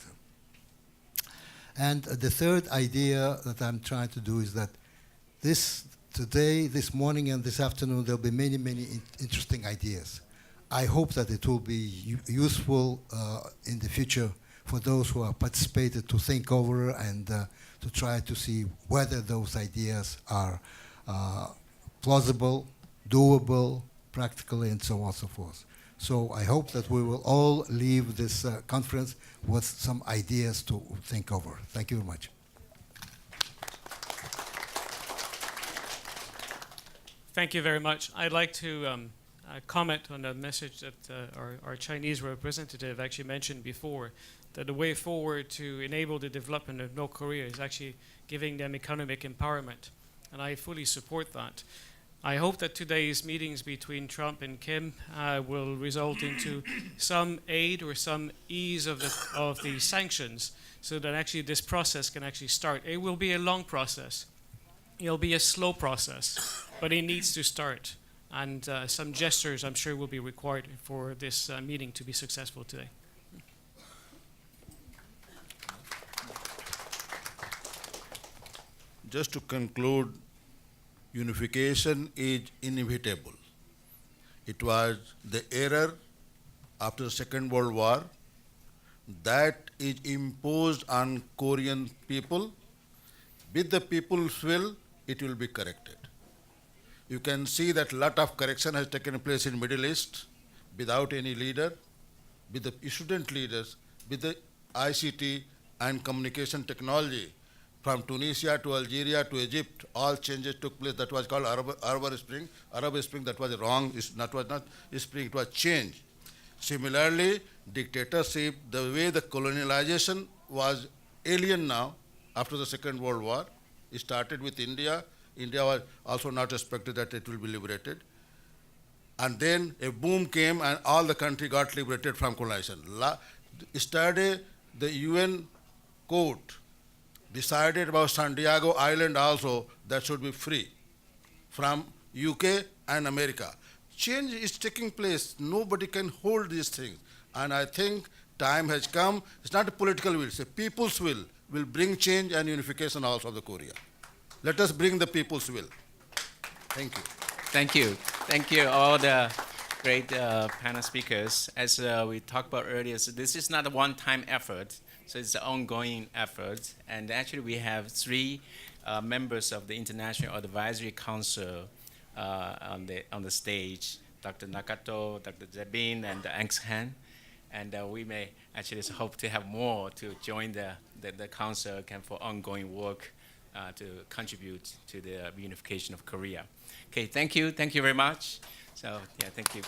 And the third idea that I'm trying to do is that today, this morning, and this afternoon, there'll be many, many interesting ideas. I hope that it will be useful in the future for those who have participated to think over and to try to see whether those ideas are plausible, doable, practically, and so on and so forth. So I hope that we will all leave this conference with some ideas to think over. Thank you very much. Thank you very much. I'd like to comment on a message that our Chinese representative actually mentioned before, that the way forward to enable the development of North Korea is actually giving them economic empowerment. And I fully support that. I hope that today's meetings between Trump and Kim will result into some aid or some ease of the sanctions, so that actually this process can actually start. It will be a long process. It'll be a slow process, but it needs to start. And some gestures, I'm sure, will be required for this meeting to be successful today. Just to conclude, unification is inevitable. It was the error after the Second World War that is imposed on Korean people. With the people's will, it will be corrected. You can see that a lot of correction has taken place in Middle East without any leader, with the student leaders, with the ICT and communication technology. From Tunisia to Algeria to Egypt, all changes took place. That was called Arab Spring. Arab Spring, that was wrong. That was not spring, it was change. Similarly, dictatorship, the way the colonialization was alien now after the Second World War, it started with India. India was also not expected that it will be liberated. And then a boom came and all the country got liberated from colonization. Yesterday, the UN court decided about Santiago Island also that should be free from UK and America. Change is taking place. Nobody can hold these things. And I think time has come. It's not a political will, it's a people's will bring change and unification also of the Korea. Let us bring the people's will. Thank you. Thank you. Thank you, all the great panel speakers. As we talked about earlier, so this is not a one-time effort. So it's an ongoing effort. And actually, we have 3 members of the International Advisory Council on the stage, Dr. Nakato, Dr. Zebin, and Angst Han. And we may actually hope to have more to join the council for ongoing work to contribute to the reunification of Korea. Okay, thank you. Thank you very much. So, yeah, thank you.